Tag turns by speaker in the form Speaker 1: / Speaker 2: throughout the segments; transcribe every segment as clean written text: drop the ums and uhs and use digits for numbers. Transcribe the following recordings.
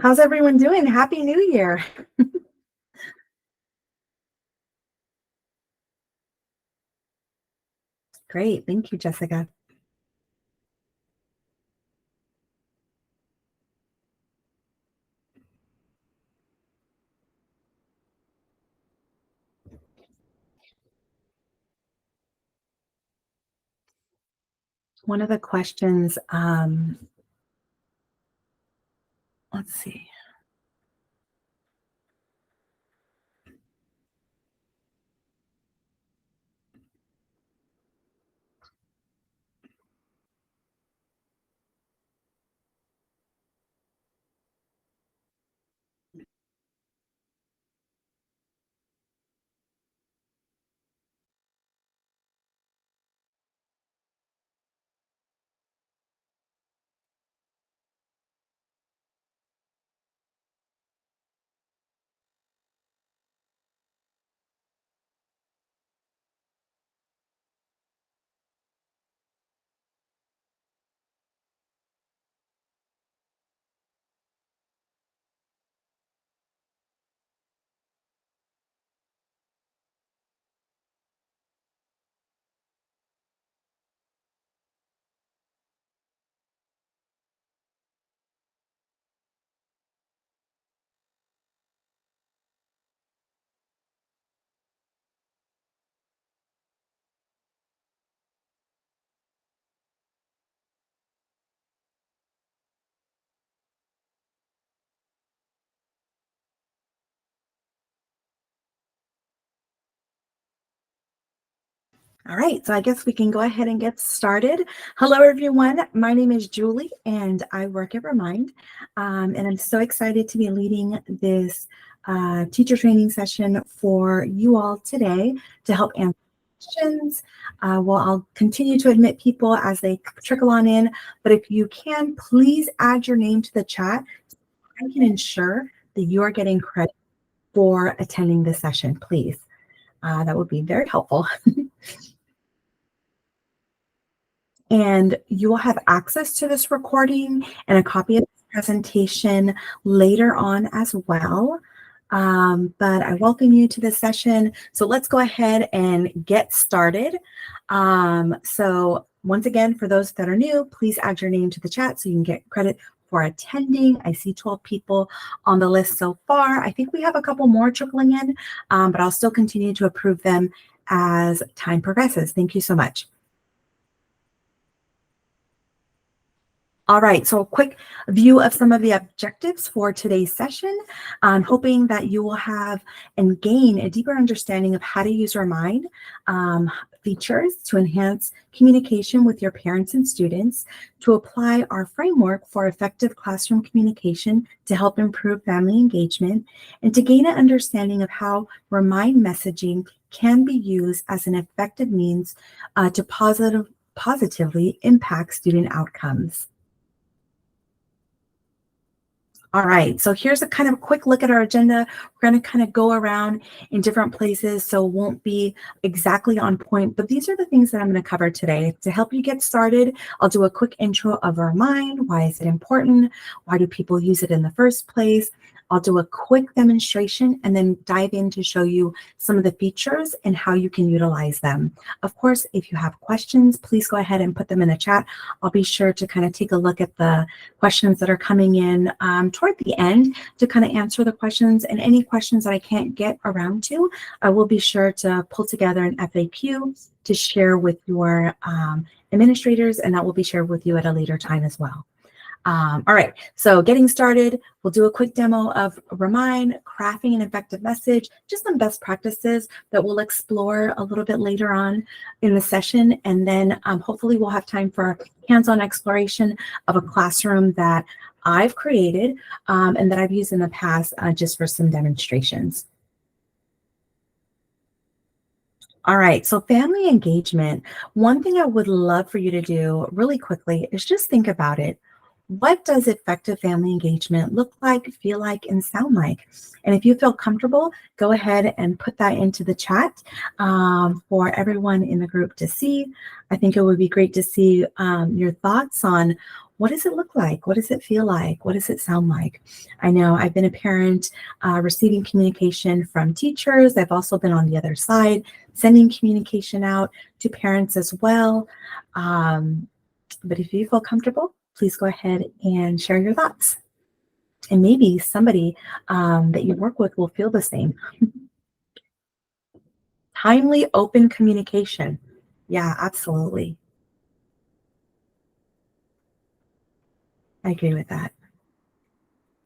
Speaker 1: How's everyone doing? Happy New Year. Great. Thank you, Jessica. One of the questions, let's see. All right, so I guess we can go ahead and get started. Hello, everyone. My name is Julie, and I work at Remind. And I'm so excited to be leading this teacher training session for you all today to help answer questions. Well, I'll continue to admit people as they trickle on in, but if you can, please add your name to the chat. I can ensure that you are getting credit for attending this session, please. That would be very helpful. And you will have access to this recording and a copy of the presentation later on as well. But I welcome you to this session. So let's go ahead and get started. So once again, for those that are new, please add your name to the chat so you can get credit for attending. I see 12 people on the list so far. I think we have a couple more trickling in, but I'll still continue to approve them as time progresses. Thank you so much. All right, so a quick view of some of the objectives for today's session. I'm hoping that you will have and gain a deeper understanding of how to use Remind features to enhance communication with your parents and students, to apply our framework for effective classroom communication to help improve family engagement, and to gain an understanding of how Remind messaging can be used as an effective means to positively impact student outcomes. All right, so here's a kind of a quick look at our agenda. We're going to kind of go around in different places, so it won't be exactly on point, but these are the things that I'm going to cover today. To help you get started, I'll do a quick intro of Remind. Why is it important? Why do people use it in the first place? I'll do a quick demonstration and then dive in to show you some of the features and how you can utilize them. Of course, if you have questions, please go ahead and put them in the chat. I'll be sure to kind of take a look at the questions that are coming in toward the end to kind of answer the questions, and any questions that I can't get around to, I will be sure to pull together an FAQ to share with your administrators, and that will be shared with you at a later time as well. All right, so getting started, we'll do a quick demo of Remind, crafting an effective message, just some best practices that we'll explore a little bit later on in the session. And then hopefully we'll have time for hands-on exploration of a classroom that I've created and that I've used in the past just for some demonstrations. All right, so family engagement. One thing I would love for you to do really quickly is just think about it. What does effective family engagement look like, feel like, and sound like? And if you feel comfortable, go ahead and put that into the chat for everyone in the group to see. I think it would be great to see your thoughts on What does it look like? What does it feel like? What does it sound like? I know I've been a parent receiving communication from teachers. I've also been on the other side, sending communication out to parents as well. But if you feel comfortable, please go ahead and share your thoughts. And maybe somebody that you work with will feel the same. Timely, open communication. Yeah, absolutely. I agree with that.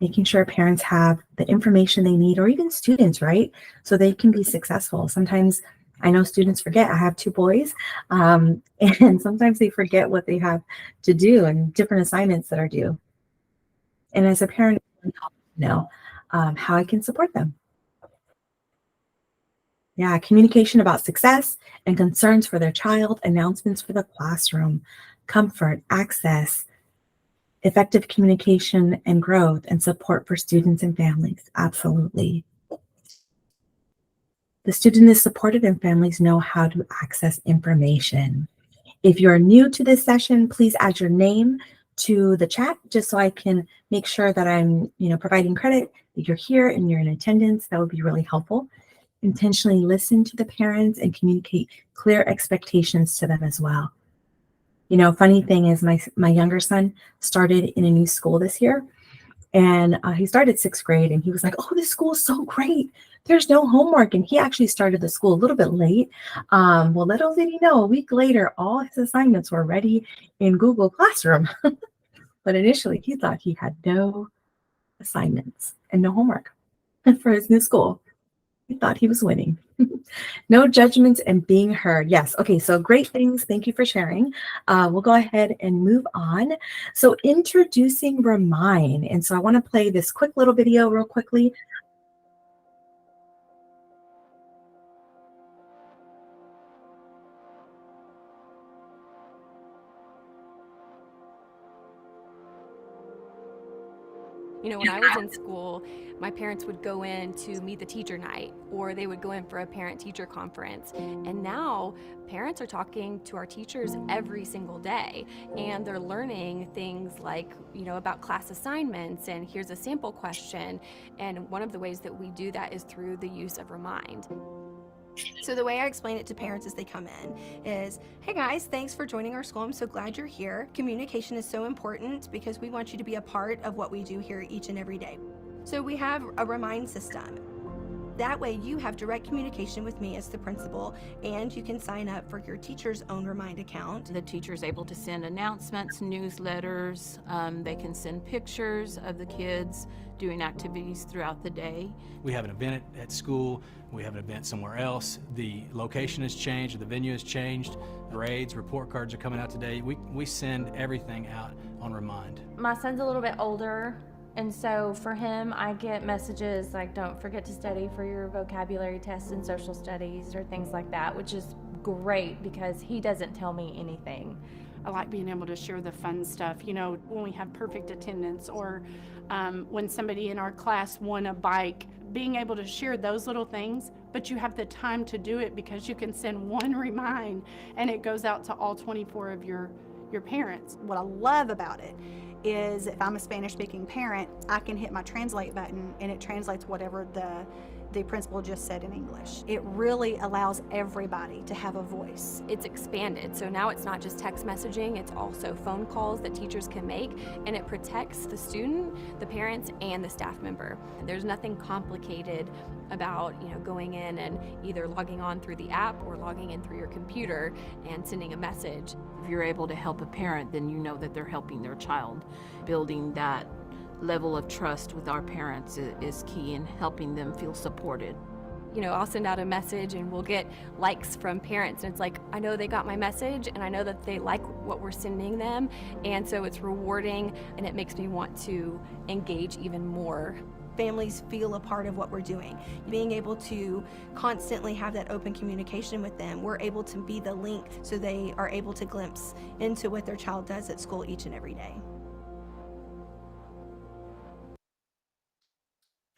Speaker 1: Making sure parents have the information they need, or even students, right? So they can be successful. Sometimes I know students forget. I have two boys, and sometimes they forget what they have to do and different assignments that are due. And as a parent, I know how I can support them. Yeah, communication about success and concerns for their child, announcements for the classroom, comfort, access, effective communication and growth, and support for students and families. Absolutely. The student is supported and families know how to access information. If you're new to this session, please add your name to the chat just so I can make sure that I'm, providing credit that you're here and you're in attendance. That would be really helpful. Intentionally listen to the parents and communicate clear expectations to them as well. Funny thing is my younger son started in a new school this year, and he started sixth grade, and he was like, "Oh, this school is so great. There's no homework." And he actually started the school a little bit late. Well, little did he know, a week later, all his assignments were ready in Google Classroom. But initially, he thought he had no assignments and no homework for his new school. He thought he was winning. No judgments and being heard. Yes. Okay. So great things. Thank you for sharing. We'll go ahead and move on. So introducing Remind. And so I want to play this quick little video real quickly.
Speaker 2: When I was in school, my parents would go in to meet the teacher night, or they would go in for a parent-teacher conference. And now parents are talking to our teachers every single day, and they're learning things like, about class assignments, and here's a sample question. And one of the ways that we do that is through the use of Remind.
Speaker 3: So the way I explain it to parents as they come in is, hey guys, thanks for joining our school. I'm so glad you're here. Communication is so important because we want you to be a part of what we do here each and every day. So we have a Remind system. That way you have direct communication with me as the principal, and you can sign up for your teacher's own Remind account.
Speaker 4: The teacher is able to send announcements, newsletters. They can send pictures of the kids doing activities throughout the day.
Speaker 5: We have an event at school, we have an event somewhere else, the location has changed, the venue has changed, grades, report cards are coming out today. We send everything out on Remind.
Speaker 6: My son's a little bit older, and so for him, I get messages like, don't forget to study for your vocabulary tests and social studies or things like that, which is great because he doesn't tell me anything.
Speaker 7: I like being able to share the fun stuff, when we have perfect attendance, or when somebody in our class won a bike, being able to share those little things, but you have the time to do it because you can send one Remind and it goes out to all 24 of your parents.
Speaker 8: What I love about it is if I'm a Spanish speaking parent, I can hit my translate button and it translates whatever the principal just said in English. It really allows everybody to have a voice.
Speaker 2: It's expanded, so now it's not just text messaging, it's also phone calls that teachers can make, and it protects the student, the parents, and the staff member. There's nothing complicated about going in and either logging on through the app or logging in through your computer and sending a message.
Speaker 4: If you're able to help a parent, then you know that they're helping their child. Building that level of trust with our parents is key in helping them feel supported.
Speaker 2: I'll send out a message and we'll get likes from parents, and it's like, I know they got my message and I know that they like what we're sending them, and so it's rewarding and it makes me want to engage even more.
Speaker 3: Families feel a part of what we're doing. Being able to constantly have that open communication with them, we're able to be the link so they are able to glimpse into what their child does at school each and every day.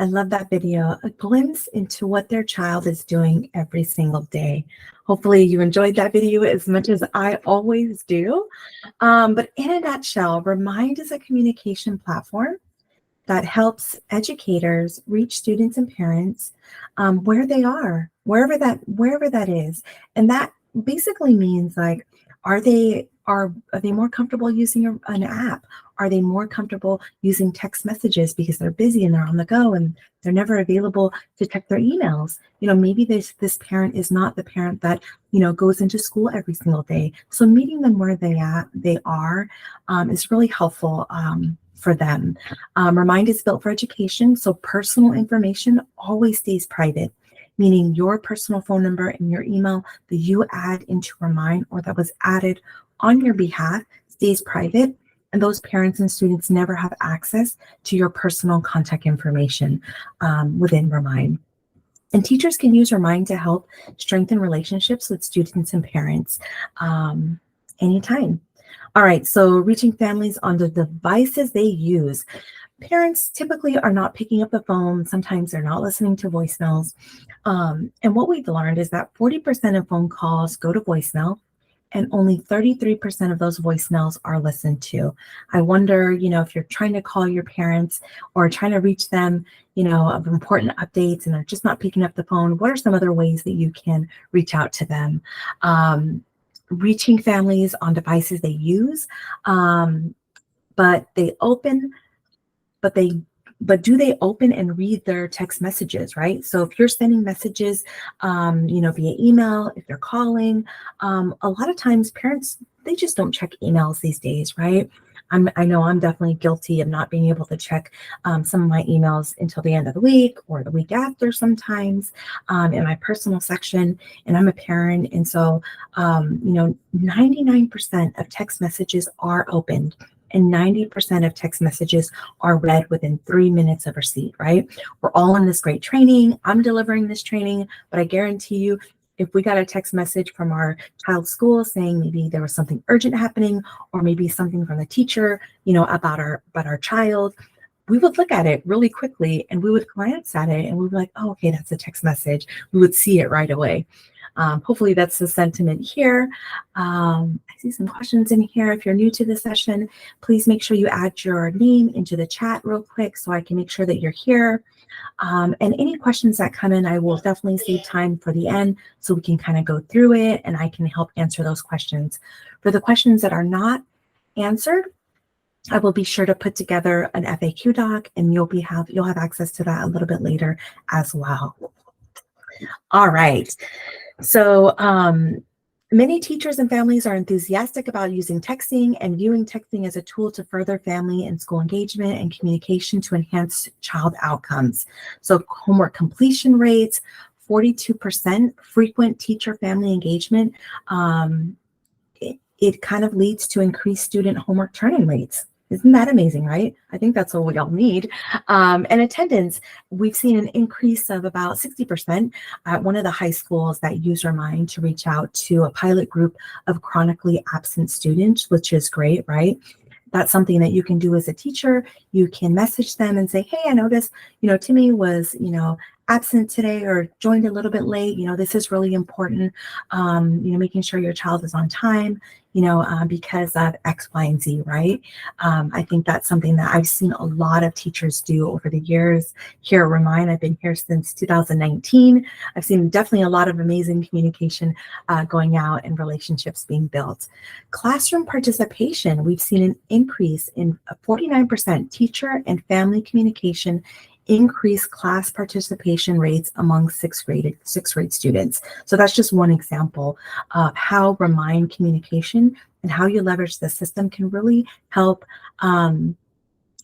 Speaker 1: I love that video, a glimpse into what their child is doing every single day. Hopefully you enjoyed that video as much as I always do. But in a nutshell, Remind is a communication platform that helps educators reach students and parents where they are, wherever that is. And that basically means like, are they more comfortable using an app? Are they more comfortable using text messages because they're busy and they're on the go and they're never available to check their emails? Maybe this parent is not the parent that goes into school every single day. So meeting them where they are is really helpful for them. Remind is built for education, so personal information always stays private, meaning your personal phone number and your email that you add into Remind or that was added on your behalf stays private, and those parents and students never have access to your personal contact information within Remind. And teachers can use Remind to help strengthen relationships with students and parents anytime. All right, so reaching families on the devices they use. Parents typically are not picking up the phone. Sometimes they're not listening to voicemails. And what we've learned is that 40% of phone calls go to voicemail, and only 33% of those voicemails are listened to. I wonder, if you're trying to call your parents or trying to reach them, of important updates and they're just not picking up the phone, what are some other ways that you can reach out to them? Reaching families on devices they use, but do they open and read their text messages, right? So if you're sending messages, via email, if they're calling, a lot of times parents, they just don't check emails these days, right? I know I'm definitely guilty of not being able to check some of my emails until the end of the week or the week after sometimes in my personal section, and I'm a parent. And so, 99% of text messages are opened, and 90% of text messages are read within 3 minutes of receipt, right? We're all in this great training. I'm delivering this training, but I guarantee you, if we got a text message from our child's school saying maybe there was something urgent happening, or maybe something from the teacher, about our child, we would look at it really quickly and we would glance at it and we'd be like, oh, okay, that's a text message. We would see it right away. Hopefully that's the sentiment here. I see some questions in here. If you're new to the session, please make sure you add your name into the chat real quick so I can make sure that you're here. And any questions that come in, I will definitely save time for the end so we can kind of go through it and I can help answer those questions. For the questions that are not answered, I will be sure to put together an FAQ doc, and you'll have access to that a little bit later as well. All right. So many teachers and families are enthusiastic about using texting and viewing texting as a tool to further family and school engagement and communication to enhance child outcomes. So homework completion rates, 42% frequent teacher-family engagement. It kind of leads to increased student homework turn-in rates. Isn't that amazing, right? I think that's what we all need. And attendance, we've seen an increase of about 60% at one of the high schools that use Remind to reach out to a pilot group of chronically absent students, which is great, right? That's something that you can do as a teacher. You can message them and say, hey, I noticed, Timmy was, absent today or joined a little bit late. This is really important. Making sure your child is on time, because of X, Y, and Z, right? I think that's something that I've seen a lot of teachers do over the years here at Remind. I've been here since 2019. I've seen definitely a lot of amazing communication going out and relationships being built. Classroom participation, we've seen an increase in 49% teacher and family communication, increased class participation rates among sixth grade students. So that's just one example of how Remind communication and how you leverage the system can really help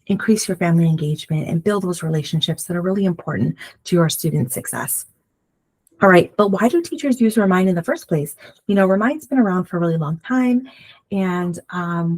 Speaker 1: increase your family engagement and build those relationships that are really important to your student success. All right, but why do teachers use Remind in the first place? Remind's been around for a really long time, and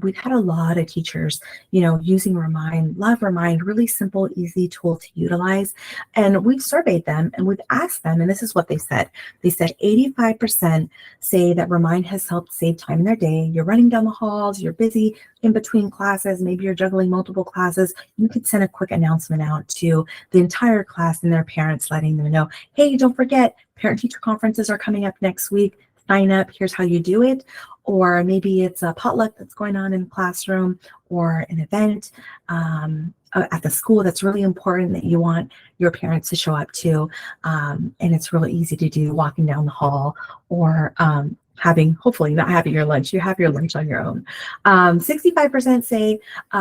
Speaker 1: we've had a lot of teachers, using Remind, love Remind, really simple, easy tool to utilize. And we've surveyed them and we've asked them, and this is what they said. They said 85% say that Remind has helped save time in their day. You're running down the halls, you're busy in between classes, maybe you're juggling multiple classes. You could send a quick announcement out to the entire class and their parents, letting them know, hey, don't forget, parent-teacher conferences are coming up next week. sign up, here's how you do it. Or maybe it's a potluck that's going on in the classroom or an event at the school that's really important that you want your parents to show up to. And it's really easy to do walking down the hall or hopefully not having your lunch. You have your lunch on your own. 65% say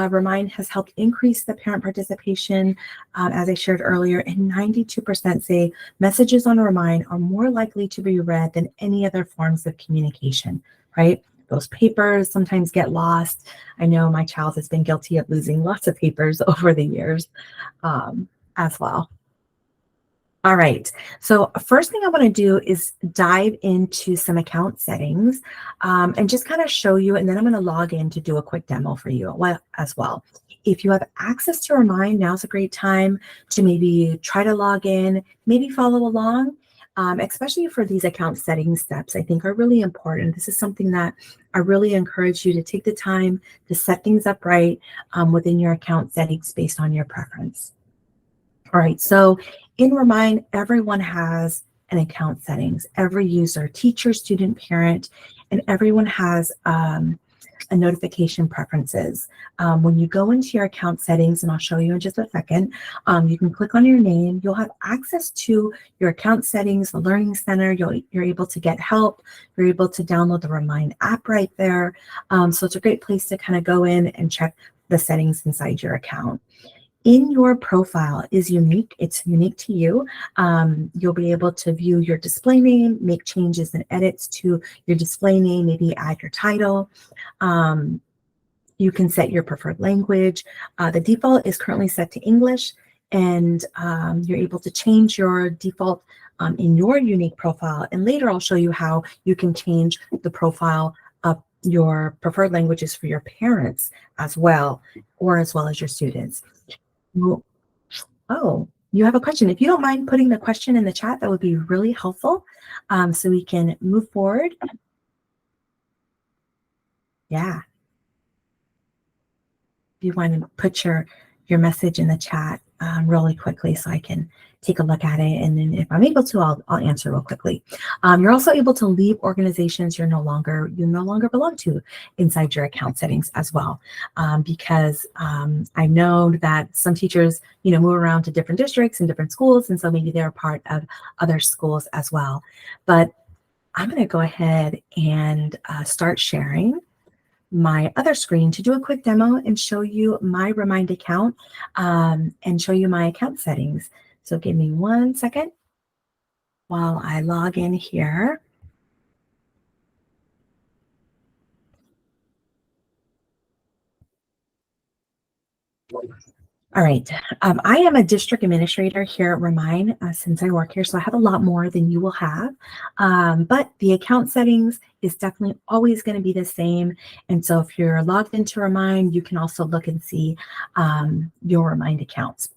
Speaker 1: Remind has helped increase the parent participation, as I shared earlier, and 92% say messages on Remind are more likely to be read than any other forms of communication, right? Those papers sometimes get lost. I know my child has been guilty of losing lots of papers over the years as well. All right, so first thing I want to do is dive into some account settings and just kind of show you, and then I'm going to log in to do a quick demo for you as well. If you have access to Remind, now's a great time to maybe try to log in, maybe follow along, especially for these account setting steps, I think are really important. This is something that I really encourage you to take the time to set things up right within your account settings based on your preference. All right, so in Remind, everyone has an account settings. Every user, teacher, student, parent, and everyone has a notification preferences. When you go into your account settings, and I'll show you in just a second, you can click on your name. You'll have access to your account settings, the Learning Center. You're able to get help. You're able to download the Remind app right there. So it's a great place to kind of go in and check the settings inside your account. In your profile is unique. It's unique to you. You'll be able to view your display name, make changes and edits to your display name, maybe add your title. You can set your preferred language. The default is currently set to English, and you're able to change your default in your unique profile. And later I'll show you how you can change the profile of your preferred languages for your parents as well as your students. Oh, you have a question. If you don't mind putting the question in the chat, that would be really helpful so we can move forward. Yeah. If you want to put your message in the chat really quickly so I can take a look at it. And then if I'm able to, I'll answer real quickly. You're also able to leave organizations you no longer belong to inside your account settings as well. Because I know that some teachers, move around to different districts and different schools. And so maybe they're a part of other schools as well. But I'm going to go ahead and start sharing my other screen to do a quick demo and show you my Remind account and show you my account settings. So give me 1 second while I log in here. All right, I am a district administrator here at Remind since I work here, so I have a lot more than you will have. But the account settings is definitely always going to be the same. And so if you're logged into Remind, you can also look and see your Remind accounts.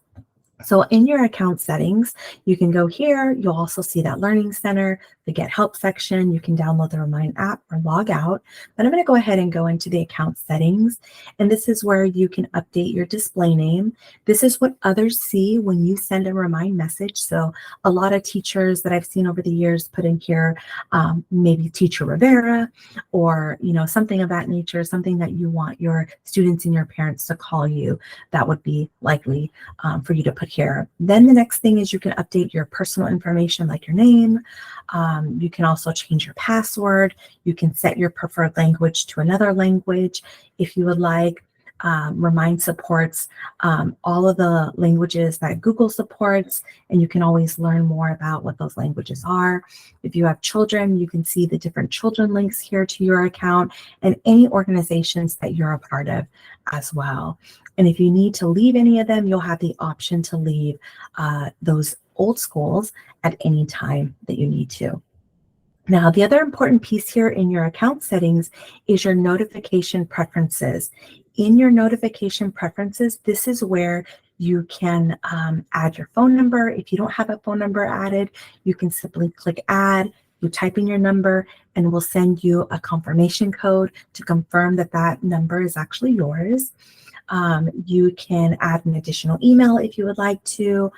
Speaker 1: So in your account settings, you can go here. You'll also see that Learning Center, the Get Help section. You can download the Remind app or log out. But I'm going to go ahead and go into the account settings. And this is where you can update your display name. This is what others see when you send a Remind message. So a lot of teachers that I've seen over the years put in here, maybe Teacher Rivera or, something of that nature, something that you want your students and your parents to call you. That would be likely for you to put here. Then the next thing is you can update your personal information like your name. You can also change your password. You can set your preferred language to another language if you would like. Remind supports all of the languages that Google supports, and you can always learn more about what those languages are. If you have children, you can see the different children links here to your account and any organizations that you're a part of as well. And if you need to leave any of them, you'll have the option to leave those old schools at any time that you need to. Now, the other important piece here in your account settings is your notification preferences. In your notification preferences, this is where you can add your phone number. If you don't have a phone number added, you can simply click add. You type in your number and we'll send you a confirmation code to confirm that that number is actually yours. You can add an additional email if you would like to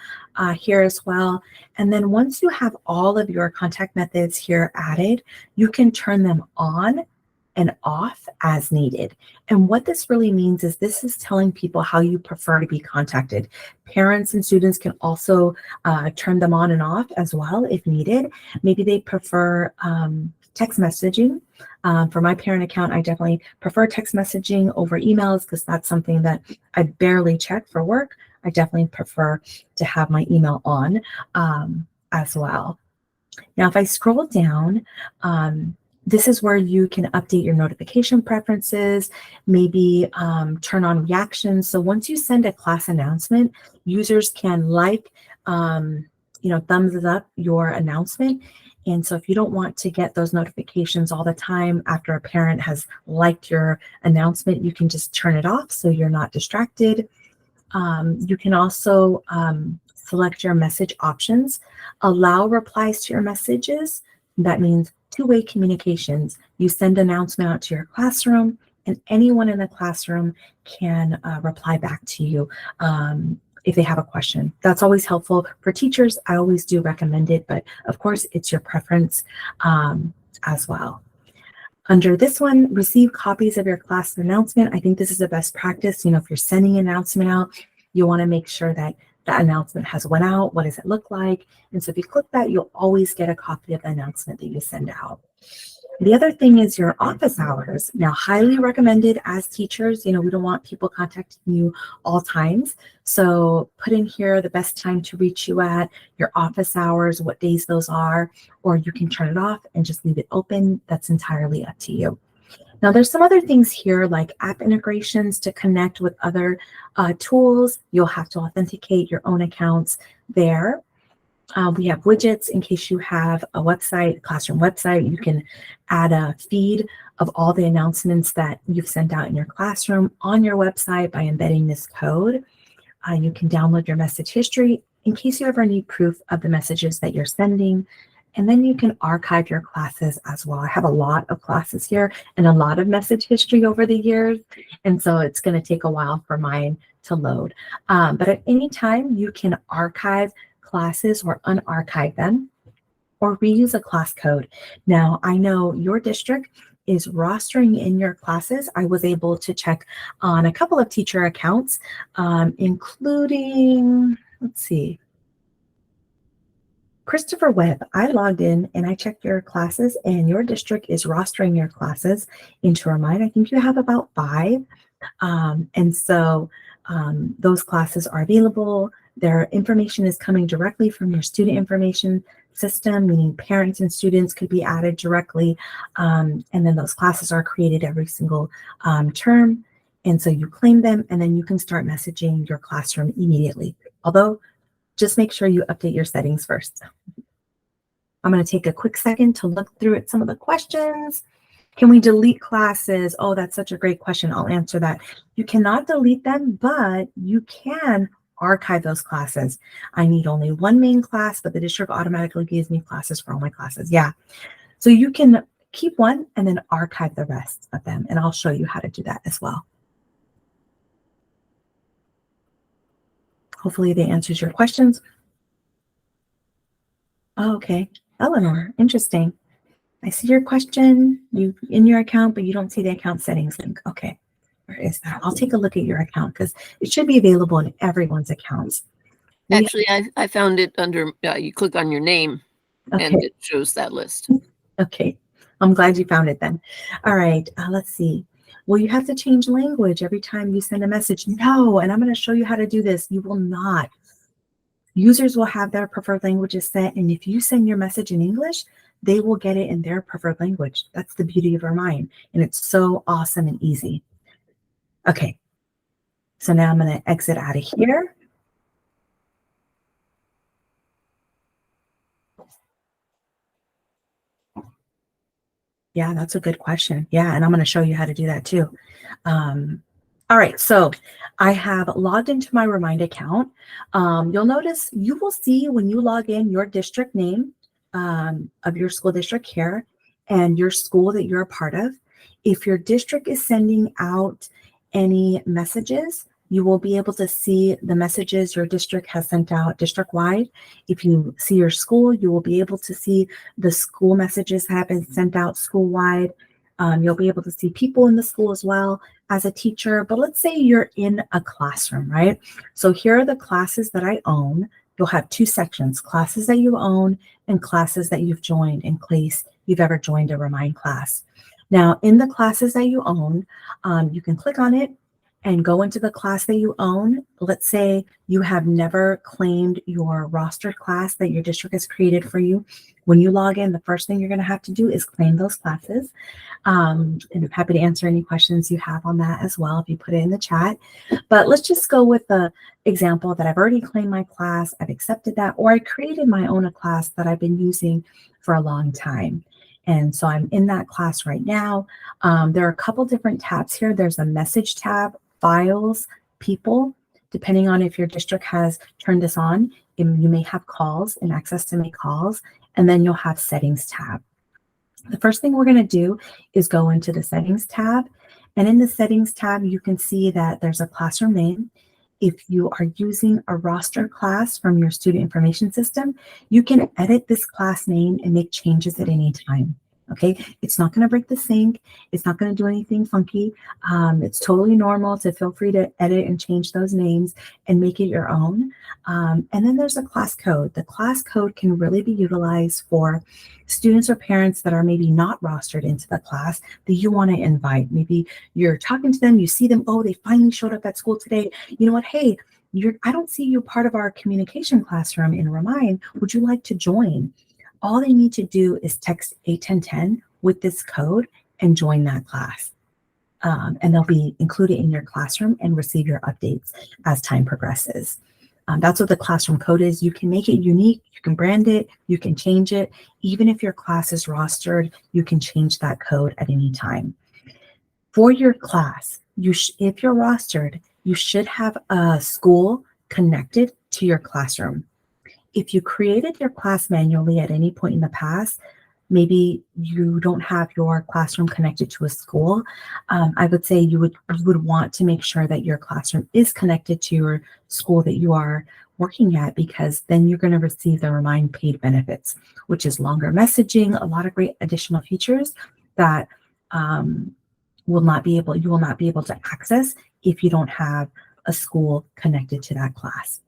Speaker 1: here as well. And then once you have all of your contact methods here added, you can turn them on and off as needed. And what this really means is this is telling people how you prefer to be contacted. Parents and students can also turn them on and off as well if needed. Maybe they prefer text messaging. For my parent account, I definitely prefer text messaging over emails because that's something that I barely check for work. I definitely prefer to have my email on as well. Now, if I scroll down, this is where you can update your notification preferences, maybe turn on reactions. So once you send a class announcement, users can thumbs up your announcement. And so if you don't want to get those notifications all the time after a parent has liked your announcement, you can just turn it off so you're not distracted. You can also select your message options, allow replies to your messages. That means two-way communications. You send an announcement out to your classroom, and anyone in the classroom can reply back to you if they have a question. That's always helpful for teachers. I always do recommend it, but of course it's your preference as well. Under this one, receive copies of your class announcement. I think this is the best practice. If you're sending an announcement out, you want to make sure that the announcement has went out. What does it look like? And so if you click that, you'll always get a copy of the announcement that you send out. The other thing is your office hours. Now, highly recommended as teachers. We don't want people contacting you all times. So put in here the best time to reach you at, your office hours, what days those are, or you can turn it off and just leave it open. That's entirely up to you. Now, there's some other things here like app integrations to connect with other tools. You'll have to authenticate your own accounts there. We have widgets in case you have a website, classroom website. You can add a feed of all the announcements that you've sent out in your classroom on your website by embedding this code. You can download your message history in case you ever need proof of the messages that you're sending. And then you can archive your classes as well. I have a lot of classes here and a lot of message history over the years. And so it's going to take a while for mine to load. But at any time, you can archive classes or unarchive them or reuse a class code. Now, I know your district is rostering in your classes. I was able to check on a couple of teacher accounts, including, let's see, Christopher Webb. I logged in and I checked your classes, and your district is rostering your classes into Remind. I think you have about 5. And so those classes are available. Their information is coming directly from your student information system, meaning parents and students could be added directly. And then those classes are created every single term. And so you claim them, and then you can start messaging your classroom immediately. Although, just make sure you update your settings first. I'm going to take a quick second to look through at some of the questions. Can we delete classes? Oh, that's such a great question. I'll answer that. You cannot delete them, but you can archive those classes. I need only one main class, but the district automatically gives me classes for all my classes. Yeah. So you can keep one and then archive the rest of them. And I'll show you how to do that as well. Hopefully that answers your questions. Oh, okay. Eleanor, interesting. I see your question in your account, but you don't see the account settings link. Okay. Where is that? I'll take a look at your account because it should be available in everyone's accounts.
Speaker 9: Actually, I found it under, you click on your name and it shows that list.
Speaker 1: Okay. I'm glad you found it then. All right. Let's see. Well, you have to change language every time you send a message. No, and I'm going to show you how to do this. You will not. Users will have their preferred languages set, and if you send your message in English, they will get it in their preferred language. That's the beauty of Remind, and it's so awesome and easy. Okay, so now I'm going to exit out of here. Yeah, that's a good question. Yeah, and I'm going to show you how to do that too. All right, so I have logged into my Remind account. You'll notice you will see when you log in your district name of your school district here and your school that you're a part of. If your district is sending out any messages, you will be able to see the messages your district has sent out district-wide. If you see your school, you will be able to see the school messages that have been sent out school-wide. You'll be able to see people in the school as well as a teacher. But let's say you're in a classroom, right? So here are the classes that I own. You'll have two sections, classes that you own and classes that you've joined in case you've ever joined a Remind class. Now, in the classes that you own, you can click on it and go into the class that you own. Let's say you have never claimed your rostered class that your district has created for you. When you log in, the first thing you're going to have to do is claim those classes. And I'm happy to answer any questions you have on that as well if you put it in the chat. But let's just go with the example that I've already claimed my class, I've accepted that, or I created my own class that I've been using for a long time. And so I'm in that class right now. There are a couple different tabs here. There's a message tab, files, people. Depending on if your district has turned this on, you may have calls and access to make calls, and then you'll have settings tab. The first thing we're going to do is go into the settings tab. And in the settings tab, you can see that there's a classroom name. If you are using a roster class from your student information system, you can edit this class name and make changes at any time. Okay, it's not going to break the sync. It's not going to do anything funky. It's totally normal to feel free to edit and change those names and make it your own. And then there's a class code. The class code can really be utilized for students or parents that are maybe not rostered into the class that you want to invite. Maybe you're talking to them, you see them, oh, they finally showed up at school today. You know what? Hey, I don't see you part of our communication classroom in Remind. Would you like to join? All they need to do is text 81010 with this code and join that class. And they'll be included in your classroom and receive your updates as time progresses. That's what the classroom code is. You can make it unique. You can brand it. You can change it. Even if your class is rostered, you can change that code at any time. For your class, if you're rostered, you should have a school connected to your classroom. If you created your class manually at any point in the past, maybe you don't have your classroom connected to a school, I would say you would want to make sure that your classroom is connected to your school that you are working at, because then you're going to receive the Remind paid benefits, which is longer messaging, a lot of great additional features that you will not be able to access if you don't have a school connected to that class.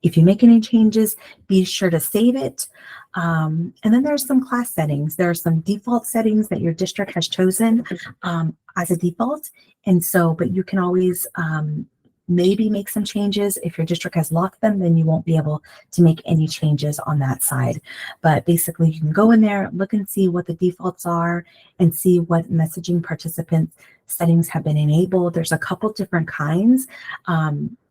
Speaker 1: If you make any changes, be sure to save it. And then there's some class settings. There are some default settings that your district has chosen as a default. And so, but you can always maybe make some changes. If your district has locked them, then you won't be able to make any changes on that side. But basically, you can go in there, look and see what the defaults are and see what messaging participant settings have been enabled. There's a couple different kinds.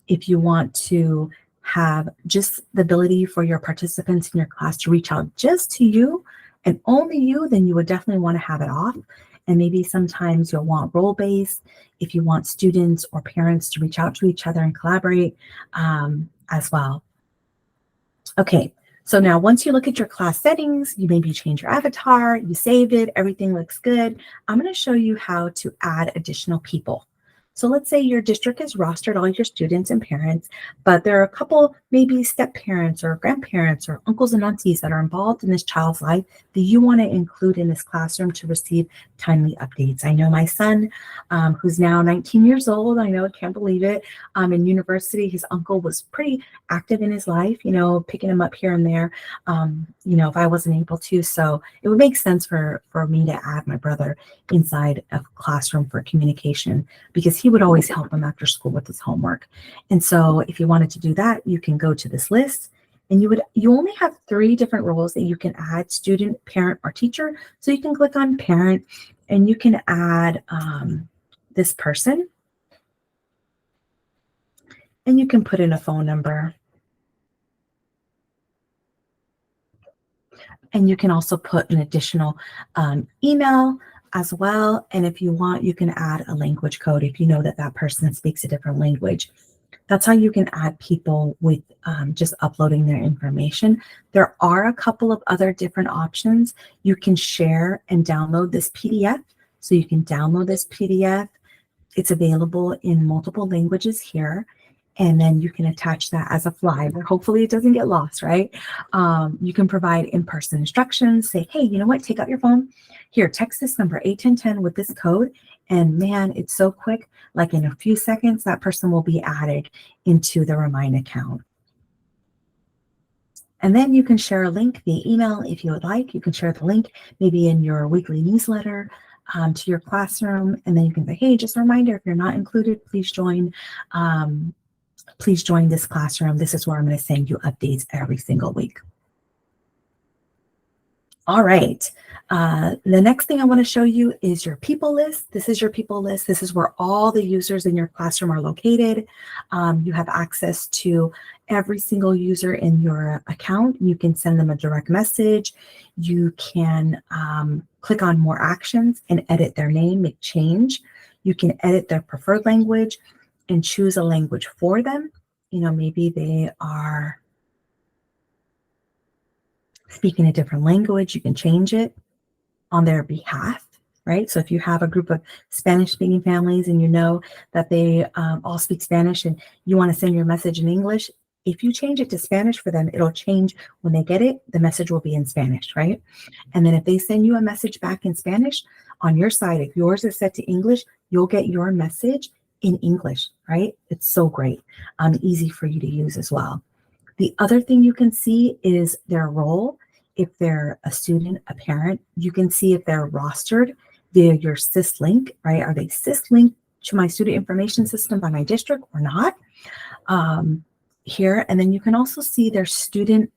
Speaker 1: If you want to have just the ability for your participants in your class to reach out just to you and only you, then you would definitely want to have it off. And maybe sometimes you'll want role-based if you want students or parents to reach out to each other and collaborate as well. Okay, so now once you look at your class settings, you maybe change your avatar, you saved it, everything looks good. I'm going to show you how to add additional people. So let's say your district has rostered all your students and parents, but there are a couple maybe step parents or grandparents or uncles and aunties that are involved in this child's life that you want to include in this classroom to receive timely updates. I know my son, who's now 19 years old, I know, I can't believe it, in university, his uncle was pretty active in his life, you know, picking him up here and there, you know, if I wasn't able to. So it would make sense for me to add my brother inside of classroom for communication, because he would always help him after school with his homework. And so if you wanted to do that, you can go to this list, and you only have 3 different roles that you can add: student, parent, or teacher. So you can click on parent and you can add this person, and you can put in a phone number. And you can also put an additional email as well. And if you want, you can add a language code if you know that that person speaks a different language. That's how you can add people with just uploading their information. There are a couple of other different options. You can share and download this PDF. So you can download this PDF, It's available in multiple languages here. And then you can attach that as a flyer. Hopefully it doesn't get lost, right? You can provide in-person instructions. Say, hey, you know what? Take out your phone. Here, text this number 81010 with this code. And man, it's so quick. Like in a few seconds, that person will be added into the Remind account. And then you can share a link via email if you would like. You can share the link maybe in your weekly newsletter to your classroom. And then you can say, hey, just a reminder, if you're not included, please join. Please join this classroom. This is where I'm going to send you updates every single week. All right. The next thing I want to show you is your people list. This is your people list. This is where all the users in your classroom are located. You have access to every single user in your account. You can send them a direct message. You can click on more actions and edit their name, make change. You can edit their preferred language and choose a language for them. You know, maybe they are speaking a different language. You can change it on their behalf, right? So if you have a group of Spanish-speaking families and you know that they all speak Spanish and you want to send your message in English, if you change it to Spanish for them, it'll change when they get it. The message will be in Spanish, right? And then if they send you a message back in Spanish on your side, if yours is set to English, you'll get your message in English, right? It's so great. Easy for you to use as well. The other thing you can see is their role. If they're a student, a parent, you can see if they're rostered via your syslink, right? Are they syslinked to my student information system by my district or not? Here, and then you can also see their student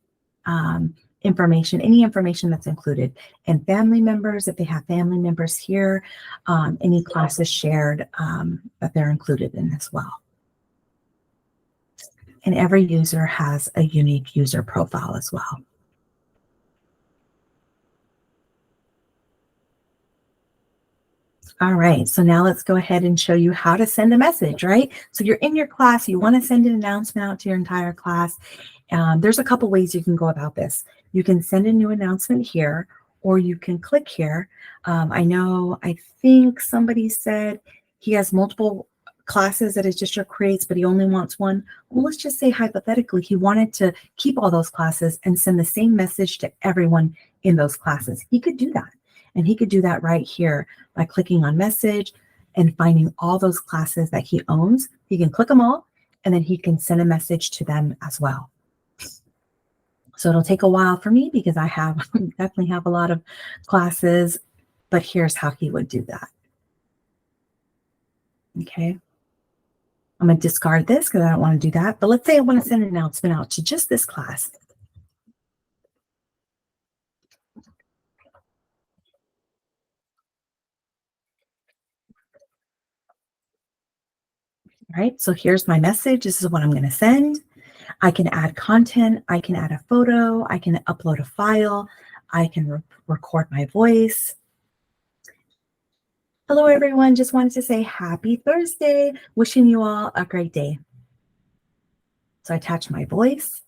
Speaker 1: information, any information that's included, and family members, if they have family members here, any classes shared that they're included in as well. And every user has a unique user profile as well. All right, so now let's go ahead and show you how to send a message, right? So you're in your class, you want to send an announcement out to your entire class. There's a couple ways you can go about this. You can send a new announcement here, or you can click here. I think somebody said he has multiple classes that his district creates, but he only wants one. Well, let's just say hypothetically, he wanted to keep all those classes and send the same message to everyone in those classes. He could do that. And he could do that right here by clicking on message and finding all those classes that he owns. He can click them all, and then he can send a message to them as well. So it'll take a while for me because I definitely have a lot of classes, but here's how he would do that. Okay. I'm going to discard this because I don't want to do that. But let's say I want to send an announcement out to just this class. All right, so here's my message. This is what I'm going to send. I can add content. I can add a photo. I can upload a file. I can record my voice. Hello, everyone. Just wanted to say happy Thursday. Wishing you all a great day. So I attach my voice.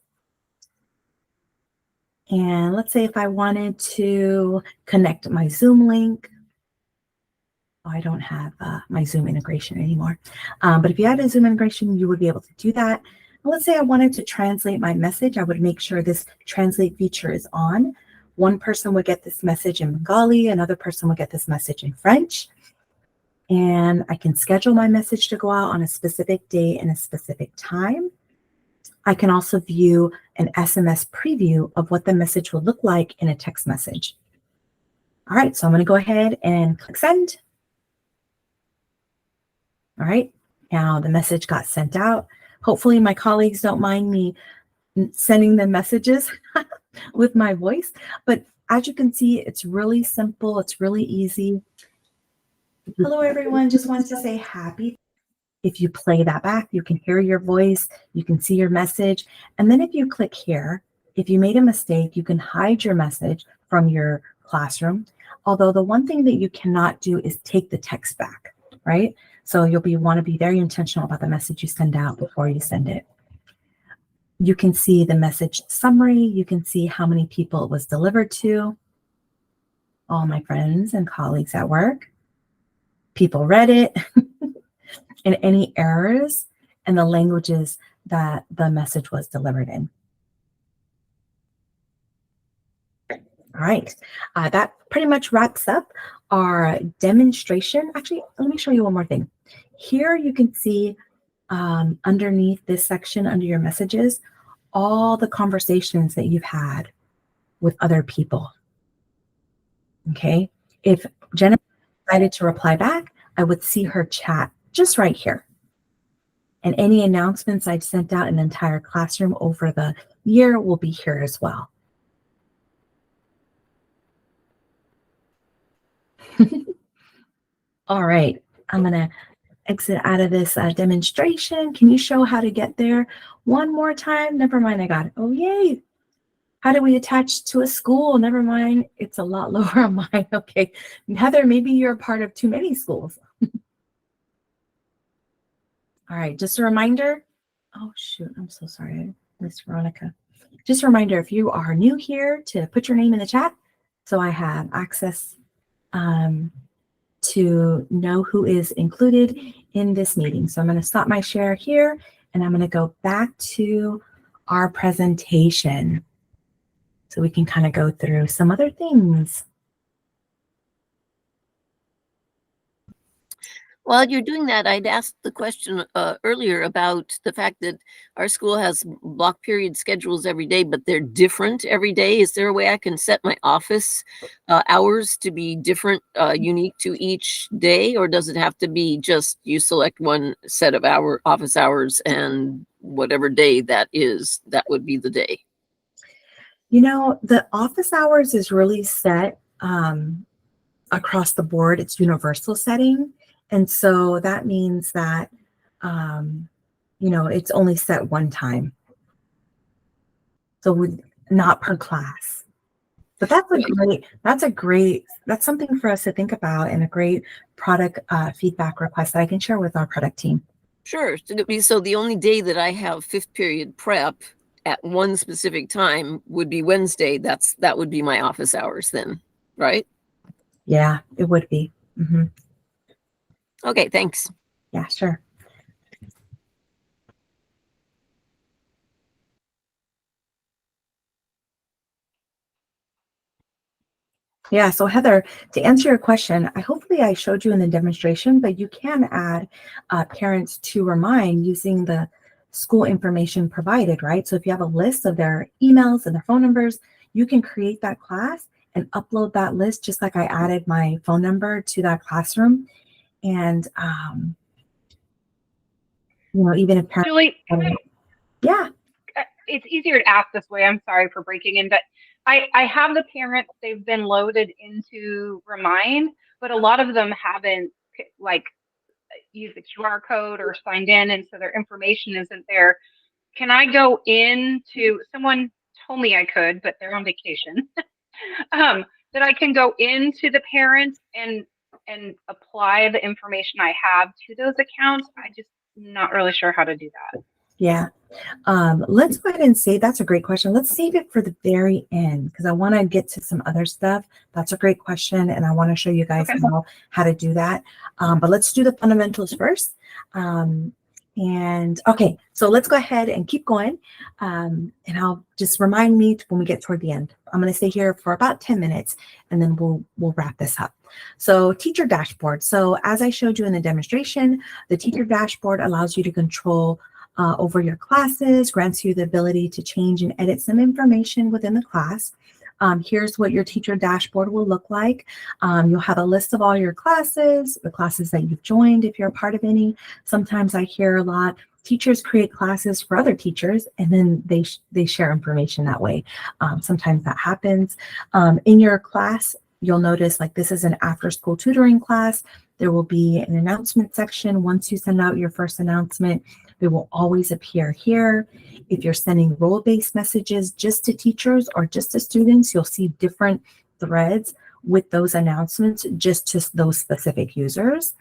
Speaker 1: And let's say if I wanted to connect my Zoom link. I don't have my Zoom integration anymore. But if you had a Zoom integration, you would be able to do that. And let's say I wanted to translate my message. I would make sure this translate feature is on. One person would get this message in Bengali. Another person would get this message in French. And I can schedule my message to go out on a specific day and a specific time. I can also view an SMS preview of what the message would look like in a text message. All right, so I'm going to go ahead and click send. All right, now the message got sent out. Hopefully my colleagues don't mind me sending them messages with my voice, but as you can see, it's really simple. It's really easy. Hello, everyone. Just wanted to say happy. If you play that back, you can hear your voice, you can see your message. And then if you click here, if you made a mistake, you can hide your message from your classroom. Although the one thing that you cannot do is take the text back, right? So you'll want to be very intentional about the message you send out before you send it. You can see the message summary. You can see how many people it was delivered to. All my friends and colleagues at work. People read it. and any errors and the languages that the message was delivered in. All right, that pretty much wraps up our demonstration. Actually, let me show you one more thing. Here you can see underneath this section, under your messages, all the conversations that you've had with other people. Okay, if Jennifer decided to reply back, I would see her chat just right here. And any announcements I've sent out in the entire classroom over the year will be here as well. All right, I'm gonna exit out of this demonstration. Can you show how to get there one more time? Never mind, I got it. Oh, yay. How do we attach to a school? Never mind, it's a lot lower on mine. Okay, Heather, maybe you're a part of too many schools. All right, just a reminder. Oh, shoot, I'm so sorry, Miss Veronica. Just a reminder, if you are new here, to put your name in the chat so I have access to know who is included in this meeting. So I'm going to stop my share here, and I'm going to go back to our presentation so we can kind of go through some other things.
Speaker 9: While you're doing that, I'd asked the question earlier about the fact that our school has block period schedules every day, but they're different every day. Is there a way I can set my office hours to be different, unique to each day? Or does it have to be just you select one set of office hours, and whatever day that is, that would be the day?
Speaker 1: You know, the office hours is really set across the board. It's universal setting. And so that means that, you know, it's only set one time. So not per class. But that's something for us to think about, and a great product feedback request that I can share with our product team.
Speaker 9: Sure. So the only day that I have fifth period prep at one specific time would be Wednesday. That would be my office hours then, right?
Speaker 1: Yeah, it would be. Mm-hmm.
Speaker 9: Okay, thanks.
Speaker 1: Yeah, sure. Yeah, so Heather, to answer your question, hopefully I showed you in the demonstration, but you can add parents to Remind using the school information provided, right? So if you have a list of their emails and their phone numbers, you can create that class and upload that list, just like I added my phone number to that classroom. And, you know, even if parents,
Speaker 10: Julie,
Speaker 1: yeah,
Speaker 10: it's easier to ask this way. I'm sorry for breaking in, but I have the parents, they've been loaded into Remind, but a lot of them haven't like used the QR code or signed in, and so their information isn't there. Can I go into, someone told me I could, but they're on vacation, that I can go into the parents and apply the information I have to those accounts? I just not really sure how to do that.
Speaker 1: Yeah. Let's go ahead and save. That's a great question. Let's save it for the very end, because I want to get to some other stuff. That's a great question, and I want to show you guys how to do that. But let's do the fundamentals first. And okay, so let's go ahead and keep going. And I'll just remind me when we get toward the end. I'm going to stay here for about 10 minutes, and then we'll wrap this up. So teacher dashboard. So as I showed you in the demonstration, the teacher dashboard allows you to control over your classes, grants you the ability to change and edit some information within the class. Here's what your teacher dashboard will look like. You'll have a list of all your classes, the classes that you've joined if you're a part of any. Sometimes I hear a lot, teachers create classes for other teachers, and then they share information that way. Sometimes that happens. In your class, you'll notice like this is an after-school tutoring class. There will be an announcement section. Once you send out your first announcement, they will always appear here. If you're sending role-based messages just to teachers or just to students, you'll see different threads with those announcements just to those specific users.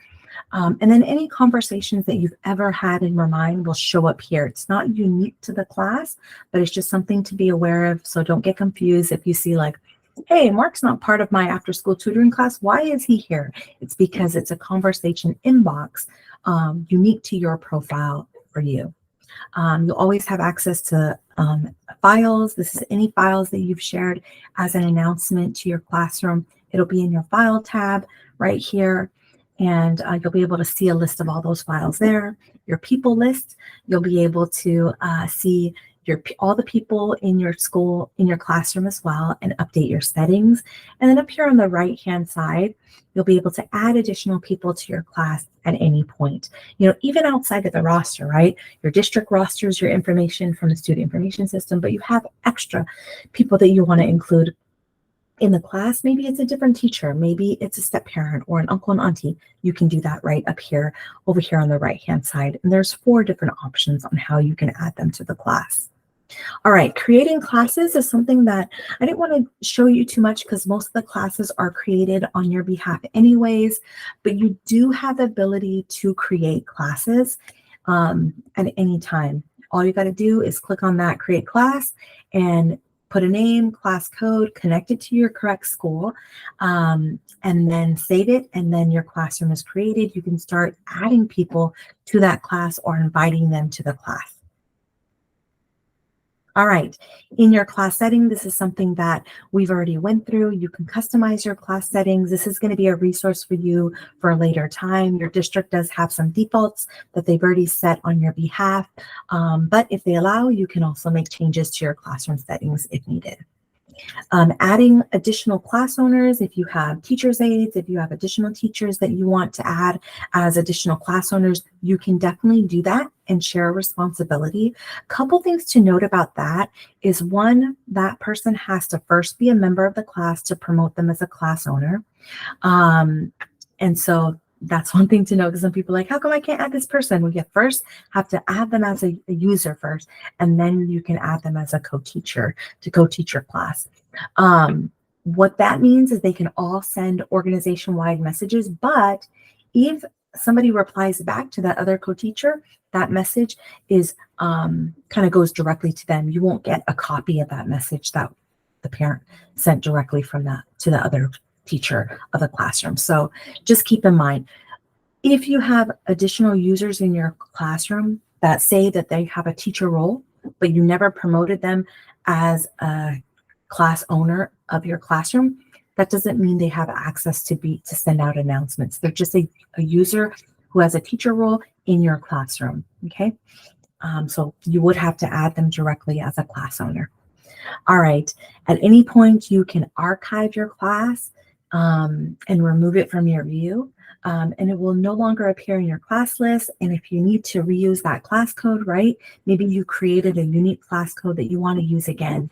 Speaker 1: And then any conversations that you've ever had in Remind will show up here. It's not unique to the class, but it's just something to be aware of. So don't get confused if you see like, hey, Mark's not part of my after-school tutoring class. Why is he here? It's because it's a conversation inbox unique to your profile for you. You'll always have access to files. This is any files that you've shared as an announcement to your classroom. It'll be in your file tab right here, and you'll be able to see a list of all those files there. Your people list, you'll be able to see all the people in your school, in your classroom as well, and update your settings. And then up here on the right hand side, you'll be able to add additional people to your class at any point. Even outside of the roster, right? Your district rosters your information from the student information system, but you have extra people that you want to include in the class. Maybe it's a different teacher, maybe it's a step parent or an uncle and auntie. You can do that right up here, over here on the right hand side. And there's 4 different options on how you can add them to the class. All right, creating classes is something that I didn't want to show you too much because most of the classes are created on your behalf anyways, but you do have the ability to create classes at any time. All you got to do is click on that create class and put a name, class code, connect it to your correct school, and then save it, and then your classroom is created. You can start adding people to that class or inviting them to the class. All right, in your class setting, this is something that we've already went through. You can customize your class settings. This is going to be a resource for you for a later time. Your district does have some defaults that they've already set on your behalf, but if they allow, you can also make changes to your classroom settings if needed. Adding additional class owners, if you have teachers' aides, if you have additional teachers that you want to add as additional class owners, you can definitely do that and share responsibility. A couple things to note about that is, one, that person has to first be a member of the class to promote them as a class owner. And so that's one thing to know, because some people are like, how come I can't add this person? Well, you first have to add them as a user first, and then you can add them as a co-teacher to co-teach your class. What that means is they can all send organization-wide messages, but if somebody replies back to that other co-teacher, that message is kind of goes directly to them. You won't get a copy of that message that the parent sent directly from that to the other teacher of the classroom. So just keep in mind, if you have additional users in your classroom that say that they have a teacher role, but you never promoted them as a class owner of your classroom, that doesn't mean they have access to send out announcements. They're just a user who has a teacher role in your classroom, okay? So you would have to add them directly as a class owner. All right, at any point you can archive your class and remove it from your view, and it will no longer appear in your class list. And if you need to reuse that class code, right, maybe you created a unique class code that you want to use again,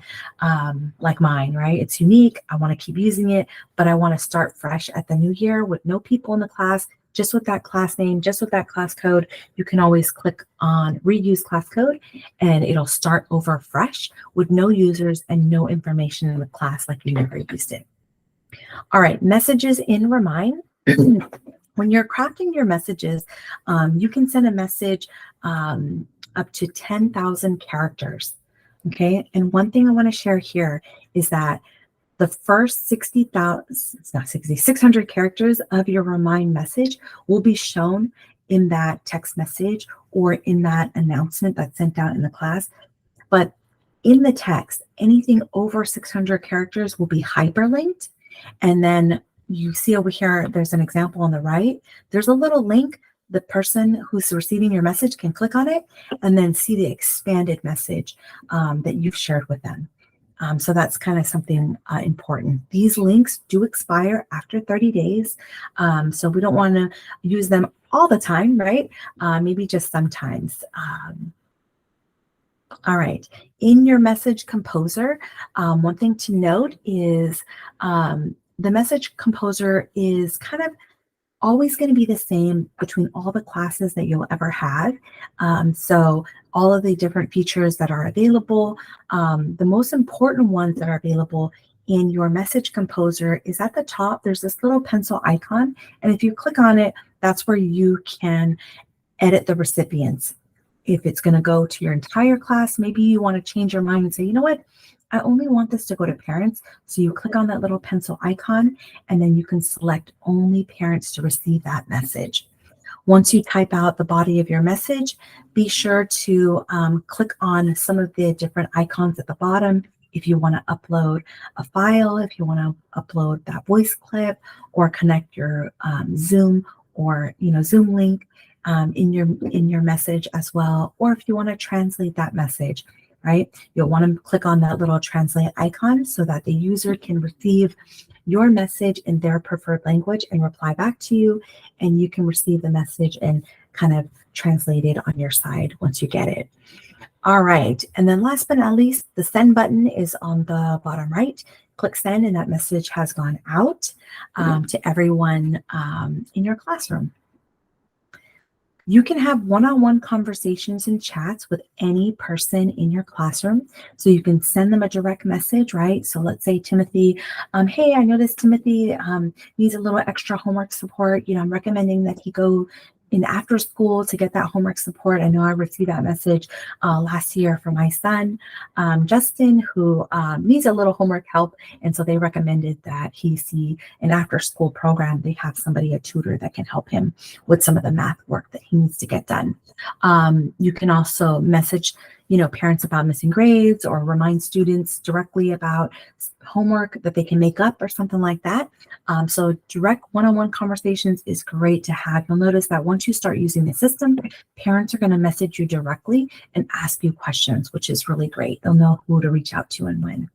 Speaker 1: like mine, right? It's unique, I want to keep using it, but I want to start fresh at the new year with no people in the class, just with that class name, just with that class code. You can always click on reuse class code and it'll start over fresh with no users and no information in the class like you never used it. All right, messages in Remind. When you're crafting your messages, you can send a message up to 10,000 characters, okay? And one thing I want to share here is that the first 600 characters of your Remind message will be shown in that text message or in that announcement that's sent out in the class. But in the text, anything over 600 characters will be hyperlinked. And then you see over here, there's an example on the right. There's a little link. The person who's receiving your message can click on it and then see the expanded message that you've shared with them. So that's kind of something important. These links do expire after 30 days. So we don't want to use them all the time, right? Maybe just sometimes. All right, in your message composer, one thing to note is the message composer is kind of always going to be the same between all the classes that you'll ever have. So all of the different features that are available, the most important ones that are available in your message composer is at the top. There's this little pencil icon, and if you click on it, that's where you can edit the recipients. If it's going to go to your entire class, maybe you want to change your mind and say, you know what, I only want this to go to parents. So you click on that little pencil icon, and then you can select only parents to receive that message. Once you type out the body of your message, be sure to click on some of the different icons at the bottom if you want to upload a file, if you want to upload that voice clip, or connect your Zoom or Zoom link in your message as well, or if you want to translate that message, right? You'll want to click on that little translate icon so that the user can receive your message in their preferred language and reply back to you, and you can receive the message and kind of translate it on your side once you get it. All right, and then last but not least, the send button is on the bottom right. Click send and that message has gone out to everyone in your classroom. You can have one-on-one conversations and chats with any person in your classroom. So you can send them a direct message, right? So let's say Timothy, hey, I noticed Timothy needs a little extra homework support. I'm recommending that he go in after school to get that homework support. I know I received that message last year from my son, Justin, who needs a little homework help. And so they recommended that he see an after school program. They have somebody, a tutor that can help him with some of the math work that he needs to get done. You can also message parents about missing grades or remind students directly about homework that they can make up or something like that. So direct one-on-one conversations is great to have. You'll notice that once you start using the system, parents are going to message you directly and ask you questions, which is really great. They'll know who to reach out to and when.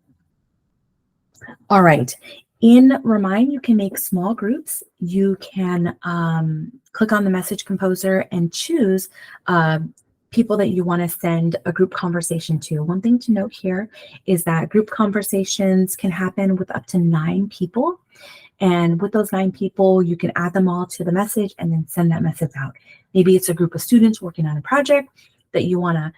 Speaker 1: All right. In Remind, you can make small groups. You can click on the message composer and choose people that you want to send a group conversation to. One thing to note here is that group conversations can happen with up to 9 people. And with those 9 people, you can add them all to the message and then send that message out. Maybe it's a group of students working on a project that you want to,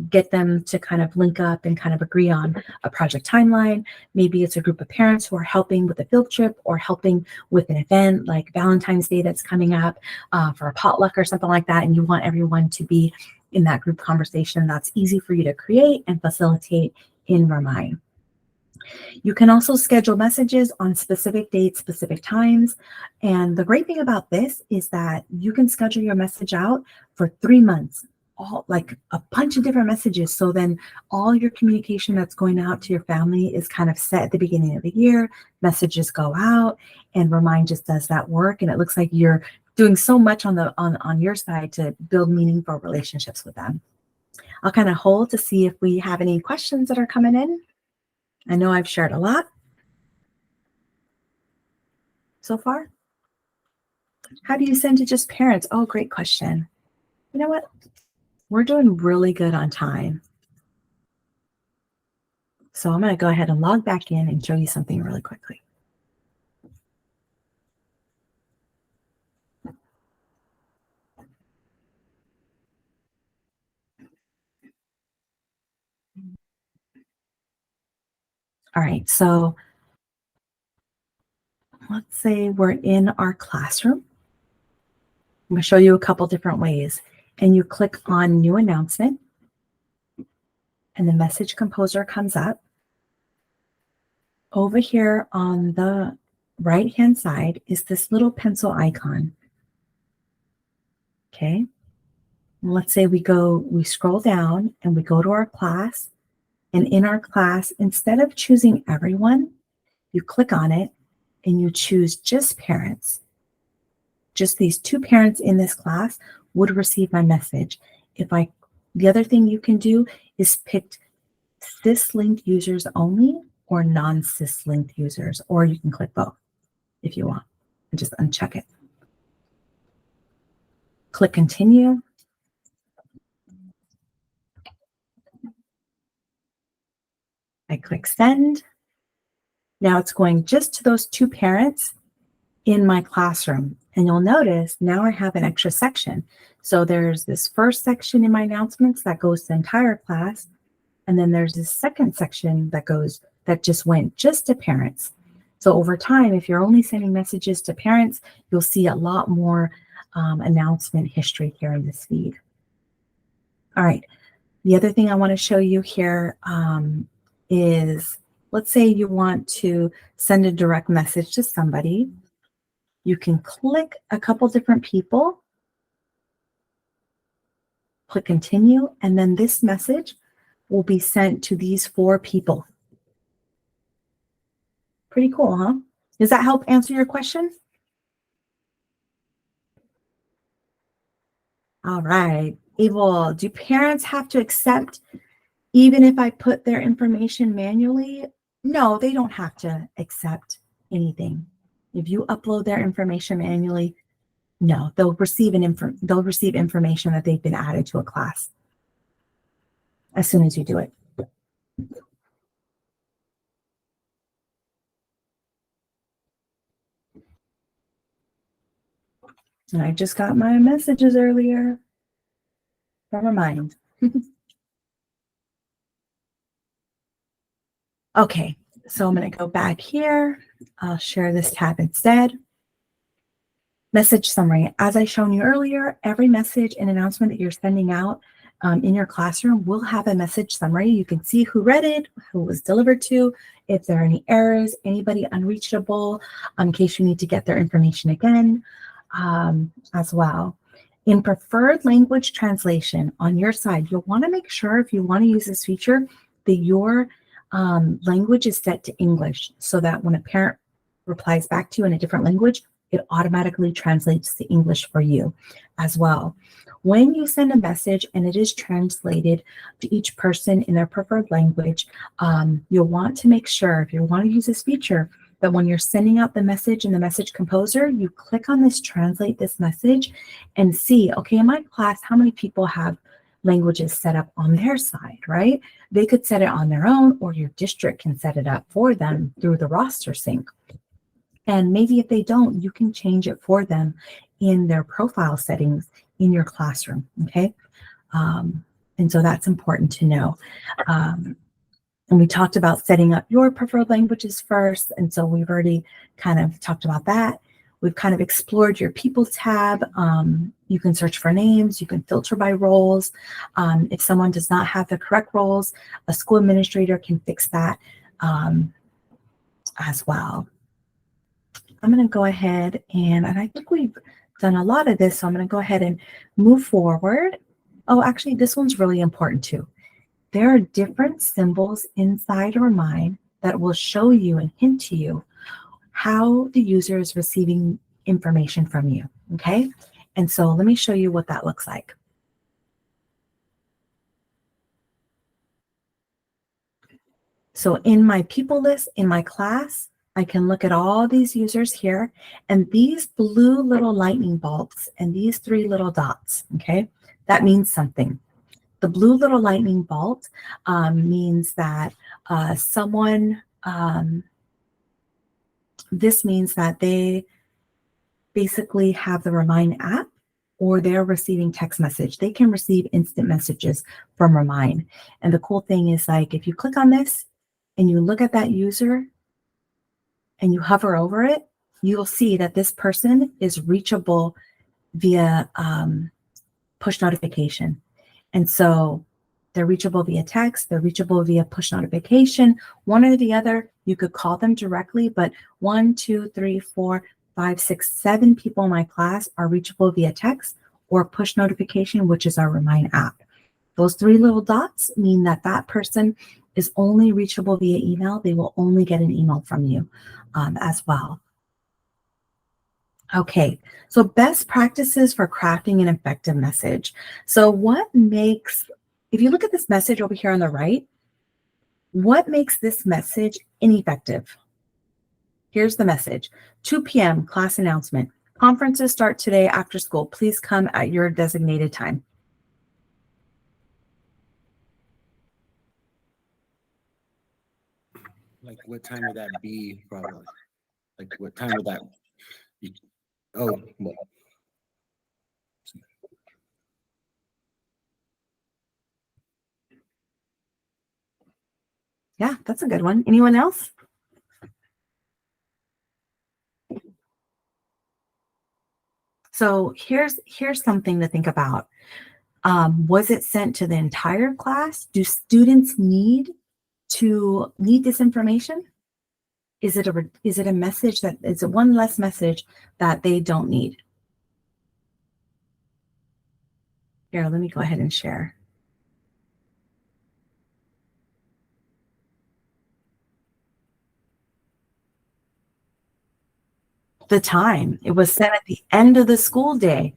Speaker 1: get them to kind of link up and kind of agree on a project timeline. Maybe it's a group of parents who are helping with a field trip or helping with an event like Valentine's Day that's coming up for a potluck or something like that. And you want everyone to be in that group conversation that's easy for you to create and facilitate in Remind. You can also schedule messages on specific dates, specific times. And the great thing about this is that you can schedule your message out for 3 months, all like a bunch of different messages. So then all your communication that's going out to your family is kind of set at the beginning of the year. Messages go out and Remind just does that work. And it looks like you're doing so much on your side to build meaningful relationships with them. I'll kind of hold to see if we have any questions that are coming in. I know I've shared a lot so far. How do you send to just parents? Oh, great question. You know what? We're doing really good on time. So I'm going to go ahead and log back in and show you something really quickly. All right, so let's say we're in our classroom. I'm going to show you a couple different ways. And you click on New Announcement, and the message composer comes up. Over here on the right-hand side is this little pencil icon. Okay. And let's say we scroll down and we go to our class. And in our class, instead of choosing everyone, you click on it and you choose just parents. Just these 2 parents in this class would receive my message. The other thing you can do is pick cis-linked users only or non-cis-linked users, or you can click both if you want and just uncheck it. Click continue. I click send. Now it's going just to those 2 parents in my classroom. And you'll notice now I have an extra section. So there's this first section in my announcements that goes to the entire class. And then there's this second section that just went just to parents. So over time, if you're only sending messages to parents, you'll see a lot more announcement history here in this feed. All right. The other thing I want to show you here is, let's say you want to send a direct message to somebody. You can click a couple different people, click continue, and then this message will be sent to these 4 people. Pretty cool, huh? Does that help answer your question? All right. Abel, do parents have to accept even if I put their information manually? No, they don't have to accept anything. If you upload their information manually, no, they'll receive information that they've been added to a class as soon as you do it. And I just got my messages earlier from Remind. Okay, so I'm going to go back here. I'll share this tab instead. Message summary. As I shown you earlier, every message and announcement that you're sending out in your classroom will have a message summary. You can see who read it, who it was delivered to, if there are any errors, anybody unreachable, in case you need to get their information again, as well. In preferred language translation on your side, you'll want to make sure if you want to use this feature that your language is set to English so that when a parent replies back to you in a different language, it automatically translates to English for you as well. When you send a message and it is translated to each person in their preferred language, you'll want to make sure, if you want to use this feature, that when you're sending out the message in the message composer, you click on this translate this message and see, okay, in my class, how many people have languages set up on their side, right? They could set it on their own, or your district can set it up for them through the roster sync. And maybe if they don't, you can change it for them in their profile settings in your classroom, okay? And so that's important to know. And we talked about setting up your preferred languages first. And so we've already kind of talked about that. We've kind of explored your people tab. You can search for names. You can filter by roles. If someone does not have the correct roles, a school administrator can fix that as well. I'm going to go ahead and I think we've done a lot of this. So I'm going to go ahead and move forward. Oh, actually, this one's really important too. There are different symbols inside Remind that will show you and hint to you how the user is receiving information from you, okay? And so let me show you what that looks like. So in my people list, in my class, I can look at all these users here, and these blue little lightning bolts and these 3 little dots, okay? That means something. The blue little lightning bolt means that this means that they basically have the Remind app, or they're receiving text message. They can receive instant messages from Remind. And the cool thing is, like, if you click on this and you look at that user and you hover over it, you'll see that this person is reachable via push notification. And so they're reachable via text, they're reachable via push notification, one or the other. You could call them directly, but 1, 2, 3, 4, 5, 6, 7 people in my class are reachable via text or push notification, which is our Remind app. Those 3 little dots mean that that person is only reachable via email. They will only get an email from you as well. Okay, so best practices for crafting an effective message. So what makes, if you look at this message over here on the right, what makes this message ineffective? Here's the message. 2 p.m. class announcement. Conferences start today after school. Please come at your designated time.
Speaker 11: Like, what time would that be, probably? Like, what time would that be? Oh, well.
Speaker 1: Yeah, that's a good one. Anyone else? So here's something to think about. Was it sent to the entire class? Do students need this information? Is it a message that is it one less message that they don't need? Here, let me go ahead and share. The time. It was sent at the end of the school day.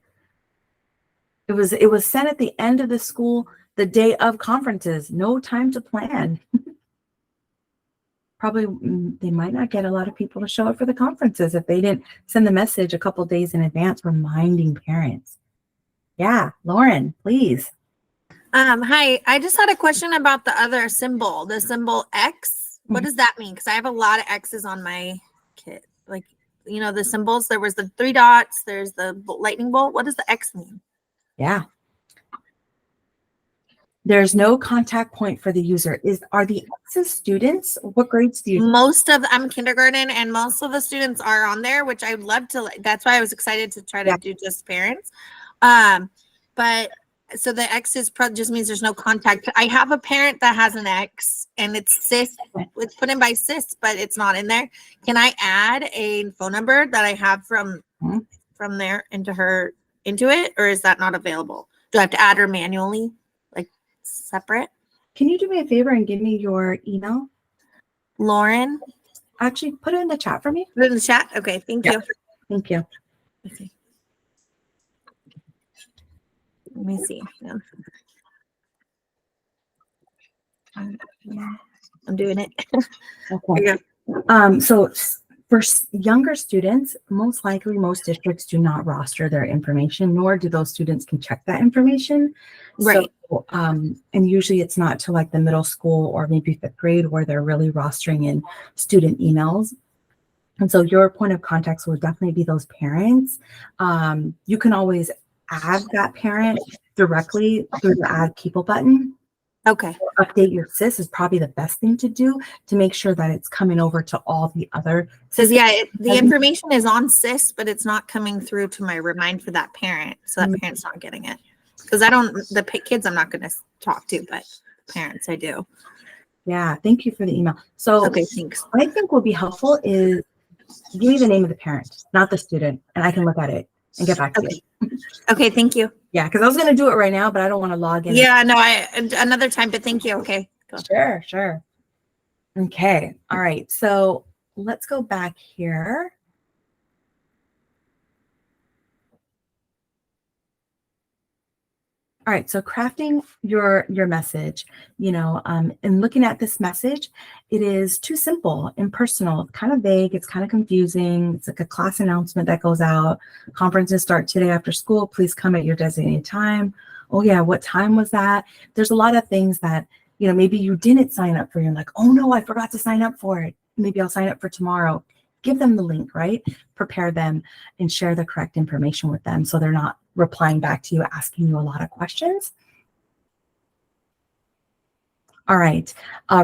Speaker 1: It was sent at the end of the day of conferences. No time to plan. Probably they might not get a lot of people to show up for the conferences if they didn't send the message a couple days in advance reminding parents. Yeah, Lauren, please.
Speaker 12: Hi, I just had a question about the other symbol, the symbol X. What does that mean? Because I have a lot of X's on my kit. Like, the symbols, there was the 3 dots, there's the lightning bolt. What does the X mean?
Speaker 1: Yeah. There's no contact point for the user. Are the X's students? What grades do you?
Speaker 12: I'm kindergarten, and most of the students are on there, which I would love to. That's why I was excited to try to do just parents. But so the X just means there's no contact. I have a parent that has an X, and it's sis. It's put in by sis, but it's not in there. Can I add a phone number that I have from there into it, or is that not available? Do I have to add her manually, like separate?
Speaker 1: Can you do me a favor and give me your email?
Speaker 12: Lauren.
Speaker 1: Actually, put it in the chat for me.
Speaker 12: Put it in the chat. Okay, thank you.
Speaker 1: Thank you.
Speaker 12: Okay. Let me see. Yeah. I'm doing it.
Speaker 1: Okay. So for younger students, most likely most districts do not roster their information, nor do those students can check that information.
Speaker 12: Right.
Speaker 1: So, and usually it's not to like the middle school or maybe 5th grade where they're really rostering in student emails. And so your point of contact would definitely be those parents. You can always add that parent directly through the add people button.
Speaker 12: Okay.
Speaker 1: Or update your sis is probably the best thing to do to make sure that it's coming over to all the other.
Speaker 12: Says, the information is on sis, but it's not coming through to my remind for that parent. So that parent's not getting it. Because the kids I'm not going to talk to, but parents I do.
Speaker 1: Yeah. Thank you for the email. So
Speaker 12: okay, thanks.
Speaker 1: What I think will be helpful is give me the name of the parent, not the student, and I can look at it and get back to you.
Speaker 12: Okay, thank you.
Speaker 1: Yeah, because I was going to do it right now, but I don't want to log in.
Speaker 12: Yeah, no, another time, but thank you. Okay. Cool.
Speaker 1: Sure. Okay. All right. So let's go back here. All right, so crafting your message, and looking at this message, it is too simple, impersonal, kind of vague, it's kind of confusing. It's like a class announcement that goes out. Conferences start today after school. Please come at your designated time. Oh yeah, what time was that? There's a lot of things that, maybe you didn't sign up for. You're like, oh no, I forgot to sign up for it. Maybe I'll sign up for tomorrow. Give them the link, right? Prepare them and share the correct information with them so they're not replying back to you, asking you a lot of questions. All right,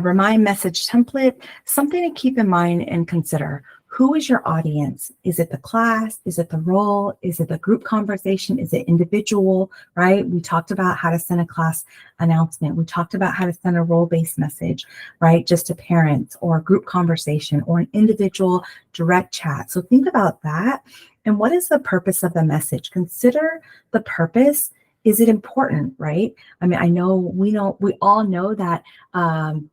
Speaker 1: remind message template, something to keep in mind and consider. Who is your audience? Is it the class? Is it the role? Is it the group conversation? Is it individual, right? We talked about how to send a class announcement. We talked about how to send a role-based message, right? Just to parents or a group conversation or an individual direct chat. So think about that. And what is the purpose of the message? Consider the purpose. Is it important, right? I mean, we all know that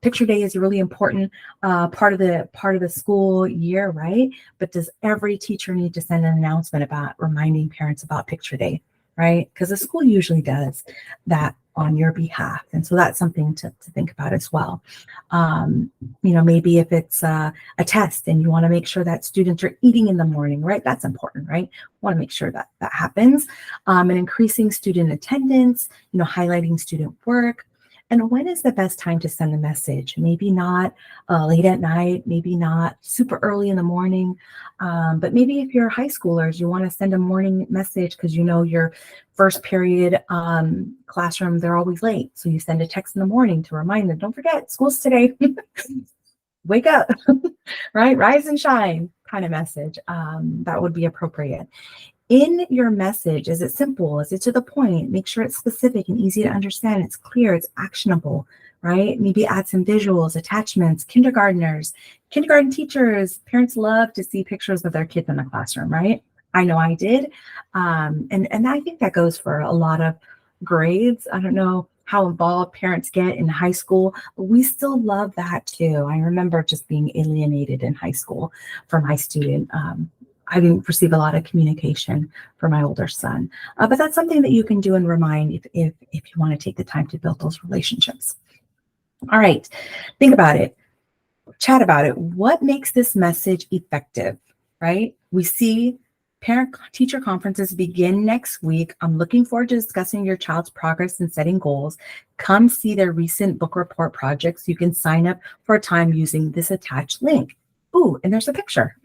Speaker 1: picture day is a really important part of the school year, right? But does every teacher need to send an announcement about reminding parents about picture day, right? Because the school usually does that on your behalf. And so that's something to think about as well. Maybe if it's a test and you want to make sure that students are eating in the morning, right? That's important, right? Want to make sure that that happens. And increasing student attendance, highlighting student work. And when is the best time to send a message? Maybe not late at night, maybe not super early in the morning, but maybe if you're high schoolers, you want to send a morning message because your first period classroom, they're always late. So you send a text in the morning to remind them, don't forget, school's today. Wake up, right? Rise and shine kind of message. That would be appropriate. In your message, is it simple? Is it to the point? Make sure it's specific and easy to understand. It's clear, it's actionable, right? Maybe add some visuals, attachments, kindergartners, Kindergarten teachers, parents love to see pictures of their kids in the classroom, right? I know I did. And I think that goes for a lot of grades. I don't know how involved parents get in high school, but we still love that too. I remember just being alienated in high school for my student. I didn't receive a lot of communication for my older son, but that's something that you can do and remind if you want to take the time to build those relationships. All right, think about it, chat about it. What makes this message effective, right? We see parent-teacher conferences begin next week. I'm looking forward to discussing your child's progress and setting goals. Come see their recent book report projects. You can sign up for a time using this attached link. Ooh, and there's a picture.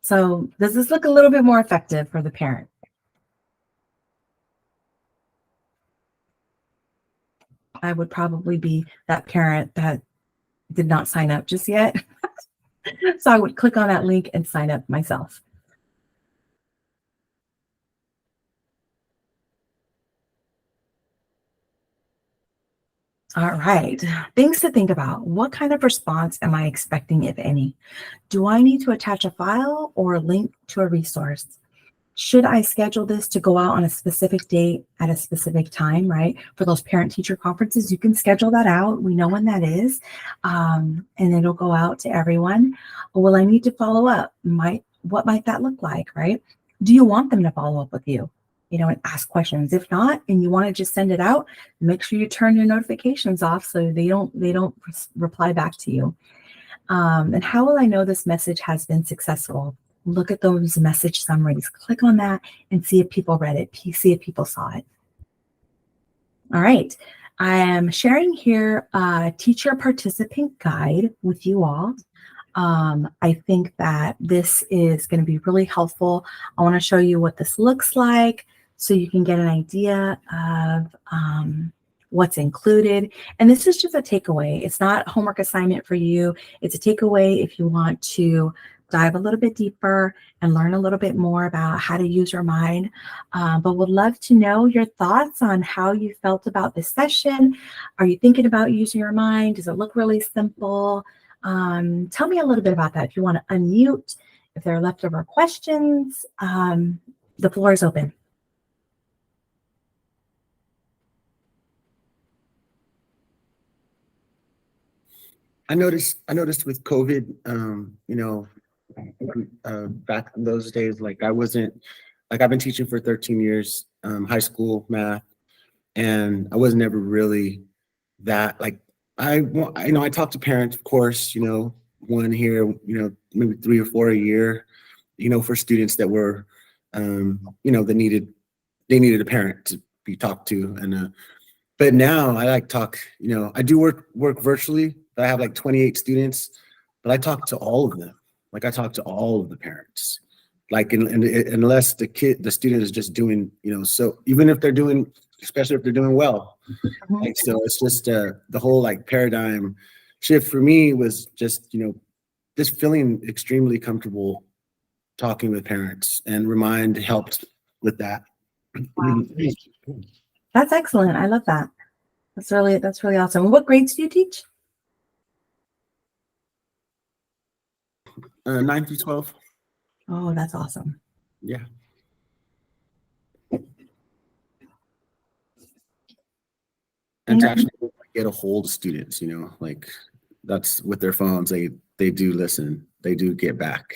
Speaker 1: So does this look a little bit more effective for the parent? I would probably be that parent that did not sign up just yet. So I would click on that link and sign up myself. All right, things to think about. What kind of response am I expecting, if any? Do I need to attach a file or a link to a resource? Should I schedule this to go out on a specific date at a specific time, right? For those parent-teacher conferences, you can schedule that out. We know when that is, and it'll go out to everyone. Will I need to follow up? What might that look like, right? Do you want them to follow up with you, and ask questions? If not, and you want to just send it out, make sure you turn your notifications off so they don't reply back to you. And how will I know this message has been successful? Look at those message summaries. Click on that and see if people read it. See if people saw it. All right. I am sharing here a teacher participant guide with you all. I think that this is going to be really helpful. I want to show you what this looks like so you can get an idea of what's included. And this is just a takeaway. It's not a homework assignment for you. It's a takeaway if you want to dive a little bit deeper and learn a little bit more about how to use your mind. But would love to know your thoughts on how you felt about this session. Are you thinking about using your mind? Does it look really simple? Tell me a little bit about that. If you want to unmute, if there are leftover questions, the floor is open.
Speaker 11: I noticed with COVID, back in those days, I've been teaching for 13 years, high school math, and I was never really that, I talk to parents, of course, one here, maybe 3 or 4 a year, for students that were, they needed a parent to be talked to. And, but now I talk, I do work virtually, but I have 28 students, but I talk to all of them. I talk to all of the parents, unless the student is just doing, so even if they're doing, especially if they're doing well, so it's just the whole paradigm shift for me was just, just feeling extremely comfortable talking with parents, and Remind helped with that.
Speaker 1: Wow. That's excellent. I love that. That's really awesome. What grades do you teach?
Speaker 11: 9 through 12.
Speaker 1: Oh, that's awesome.
Speaker 11: Yeah. And to actually get a hold of students, that's with their phones, they do listen, they do get back.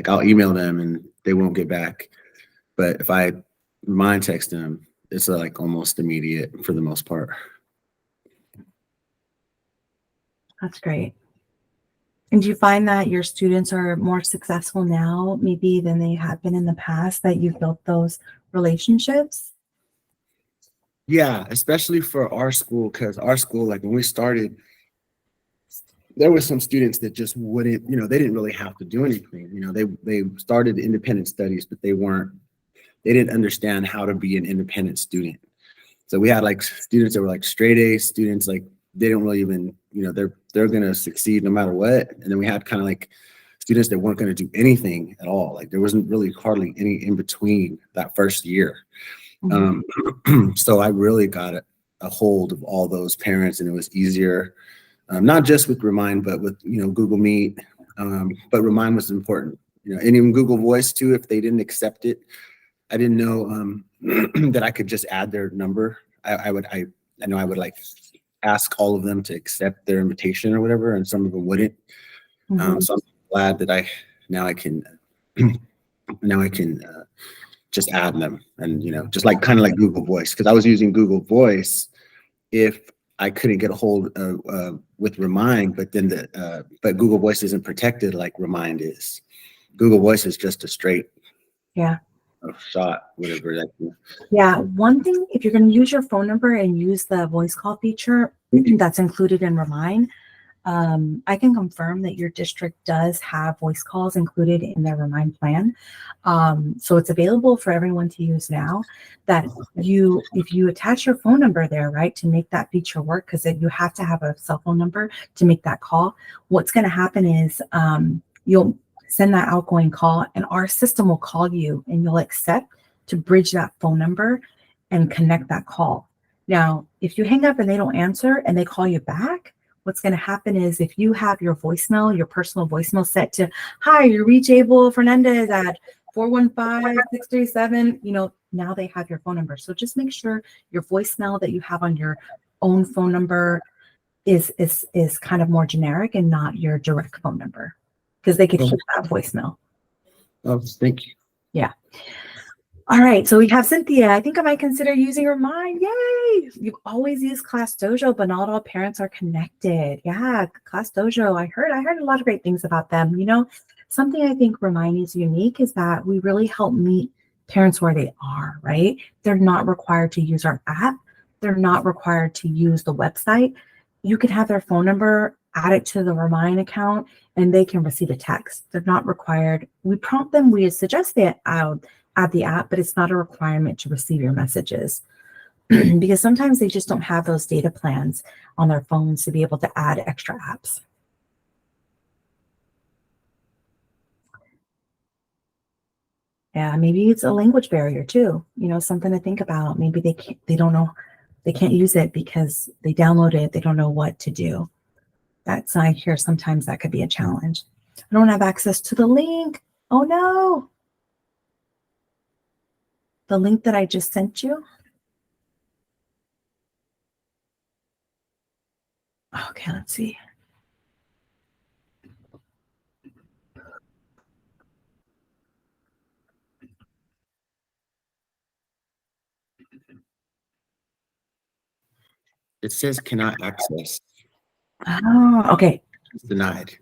Speaker 11: I'll email them and they won't get back. But if I Remind text them, it's almost immediate for the most part.
Speaker 1: That's great. And do you find that your students are more successful now, maybe than they have been in the past, that you've built those relationships?
Speaker 11: Yeah, especially for our school, because our school, when we started, there were some students that just wouldn't, they didn't really have to do anything. They started independent studies, but they didn't understand how to be an independent student. So we had students that were straight A students, they don't really even, they're going to succeed no matter what. And then we had kind of students that weren't going to do anything at all. There wasn't really hardly any in between that first year. So I really got a hold of all those parents, and it was easier not just with Remind, but with, Google Meet. But Remind was important, and even Google Voice too. If they didn't accept it, I didn't know that I could just add their number. I know I would like ask all of them to accept their invitation or whatever, and some of them wouldn't. So I'm glad that I can just add them, and just like kind of like Google Voice, because I was using Google Voice if I couldn't get a hold with Remind, but then but Google Voice isn't protected like Remind is. Google Voice is just a straight shot, whatever that.
Speaker 1: Yeah, one thing, if you're going to use your phone number and use the voice call feature that's included in Remind, I can confirm that your district does have voice calls included in their Remind plan. So it's available for everyone to use now. That if you attach your phone number there, right, to make that feature work, because you have to have a cell phone number to make that call. What's going to happen is you'll send that outgoing call, and our system will call you, and you'll accept to bridge that phone number and connect that call. Now, if you hang up and they don't answer and they call you back, what's going to happen is if you have your voicemail, your personal voicemail set to, "Hi, you reach Abel Fernandez at 415-637, now they have your phone number. So just make sure your voicemail that you have on your own phone number is kind of more generic and not your direct phone number, because they could keep that voicemail.
Speaker 11: Oh, thank you.
Speaker 1: Yeah. All right, so we have Cynthia. I think I might consider using Remind. Yay! You've always used Class Dojo, but not all parents are connected. Yeah, Class Dojo. I heard a lot of great things about them. Something I think Remind is unique is that we really help meet parents where they are, right? They're not required to use our app. They're not required to use the website. You can have their phone number, add it to the Remind account, and they can receive a text. They're not required. We prompt them. We suggest they add the app, but it's not a requirement to receive your messages because sometimes they just don't have those data plans on their phones to be able to add extra apps. Yeah, maybe it's a language barrier too. Something to think about. Maybe they don't know, they can't use it because they download it. They don't know what to do. That's, I hear sometimes that could be a challenge. I don't have access to the link. Oh no. The link that I just sent you. Okay, let's see.
Speaker 11: It says cannot access.
Speaker 1: Oh, okay.
Speaker 11: It's denied.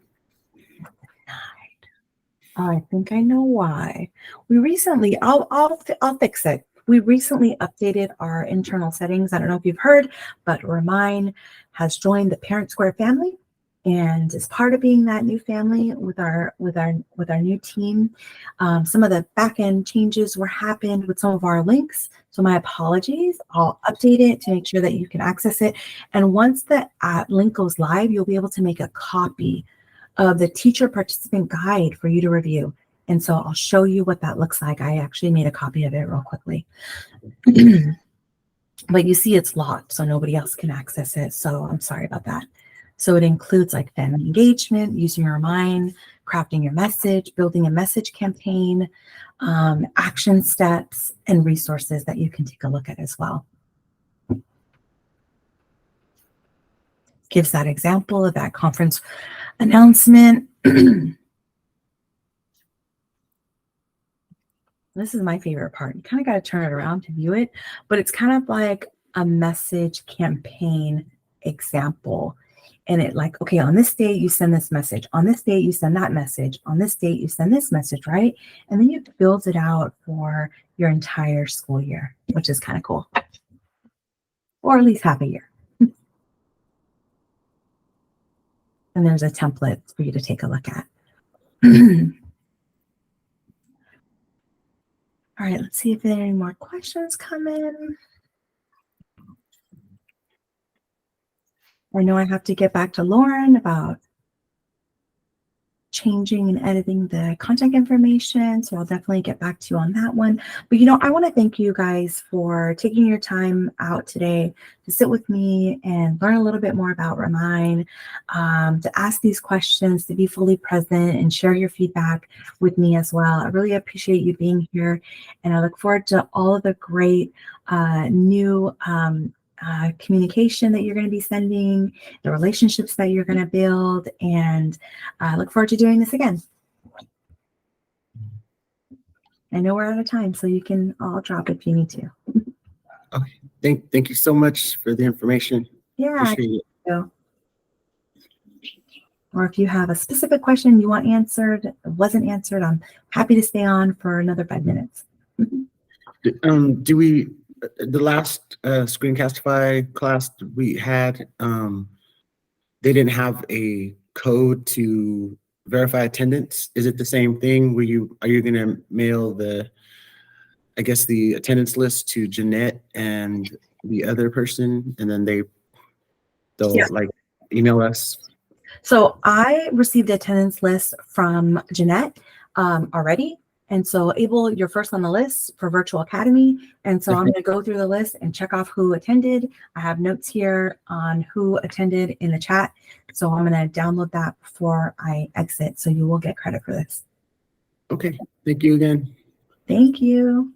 Speaker 1: I think I know why. We recently, I'll fix it. We recently updated our internal settings. I don't know if you've heard, but Remind has joined the Parent Square family, and as part of being that new family with our new team, some of the back end changes happened with some of our links. So my apologies. I'll update it to make sure that you can access it. And once the link goes live, you'll be able to make a copy of the teacher participant guide for you to review. And so I'll show you what that looks like. I actually made a copy of it real quickly. But you see it's locked, so nobody else can access it. So I'm sorry about that. So it includes like family engagement, using your mind, crafting your message, building a message campaign, action steps, and resources that you can take a look at as well. Gives that example of that conference announcement. This is my favorite part. You kind of got to turn it around to view it, but it's kind of like a message campaign example. And it like, okay, on this date, you send this message. On this date, you send that message. On this date, you send this message, right? And then you build it out for your entire school year, which is kind of cool. Or at least half a year. And there's a template for you to take a look at. All right, let's see if there are any more questions come in. I know I have to get back to Lauren about changing and editing the contact information. So I'll definitely get back to you on that one. But I want to thank you guys for taking your time out today to sit with me and learn a little bit more about Remind, to ask these questions, to be fully present and share your feedback with me as well. I really appreciate you being here, and I look forward to all of the great new communication that you're going to be sending, the relationships that you're going to build, and I look forward to doing this again. I know we're out of time, so you can all drop if you need to.
Speaker 11: Okay. Thank you so much for the information.
Speaker 1: Yeah.
Speaker 11: Appreciate it.
Speaker 1: So, or if you have a specific question you want answered, wasn't answered, I'm happy to stay on for another 5 minutes.
Speaker 11: Do we, the last Screencastify class we had, they didn't have a code to verify attendance. Is it the same thing? Are you gonna mail the attendance list to Jeanette and the other person, and then they'll
Speaker 1: Yeah.
Speaker 11: like email us?
Speaker 1: So I received the attendance list from Jeanette already. And so Abel, you're first on the list for Virtual Academy. And so I'm going to go through the list and check off who attended. I have notes here on who attended in the chat. So I'm going to download that before I exit. So you will get credit for this.
Speaker 11: Okay. Thank you again.
Speaker 1: Thank you.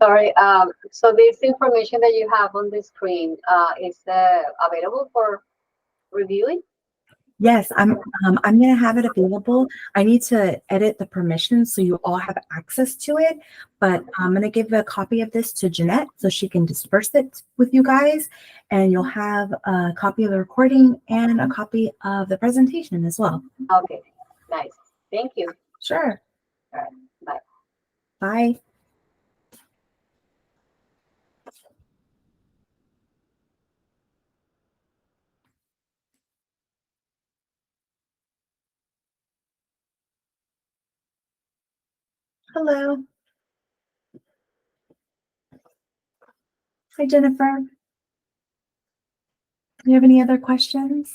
Speaker 13: Sorry, so this information that you have on the screen is available for reviewing?
Speaker 1: Yes, I'm going to have it available. I need to edit the permissions so you all have access to it, but I'm going to give a copy of this to Jeanette so she can disperse it with you guys, and you'll have a copy of the recording and a copy of the presentation as well.
Speaker 13: Okay, nice. Thank you.
Speaker 1: Sure.
Speaker 13: All right, bye.
Speaker 1: Bye. Hello. Hi, Jennifer. Do you have any other questions?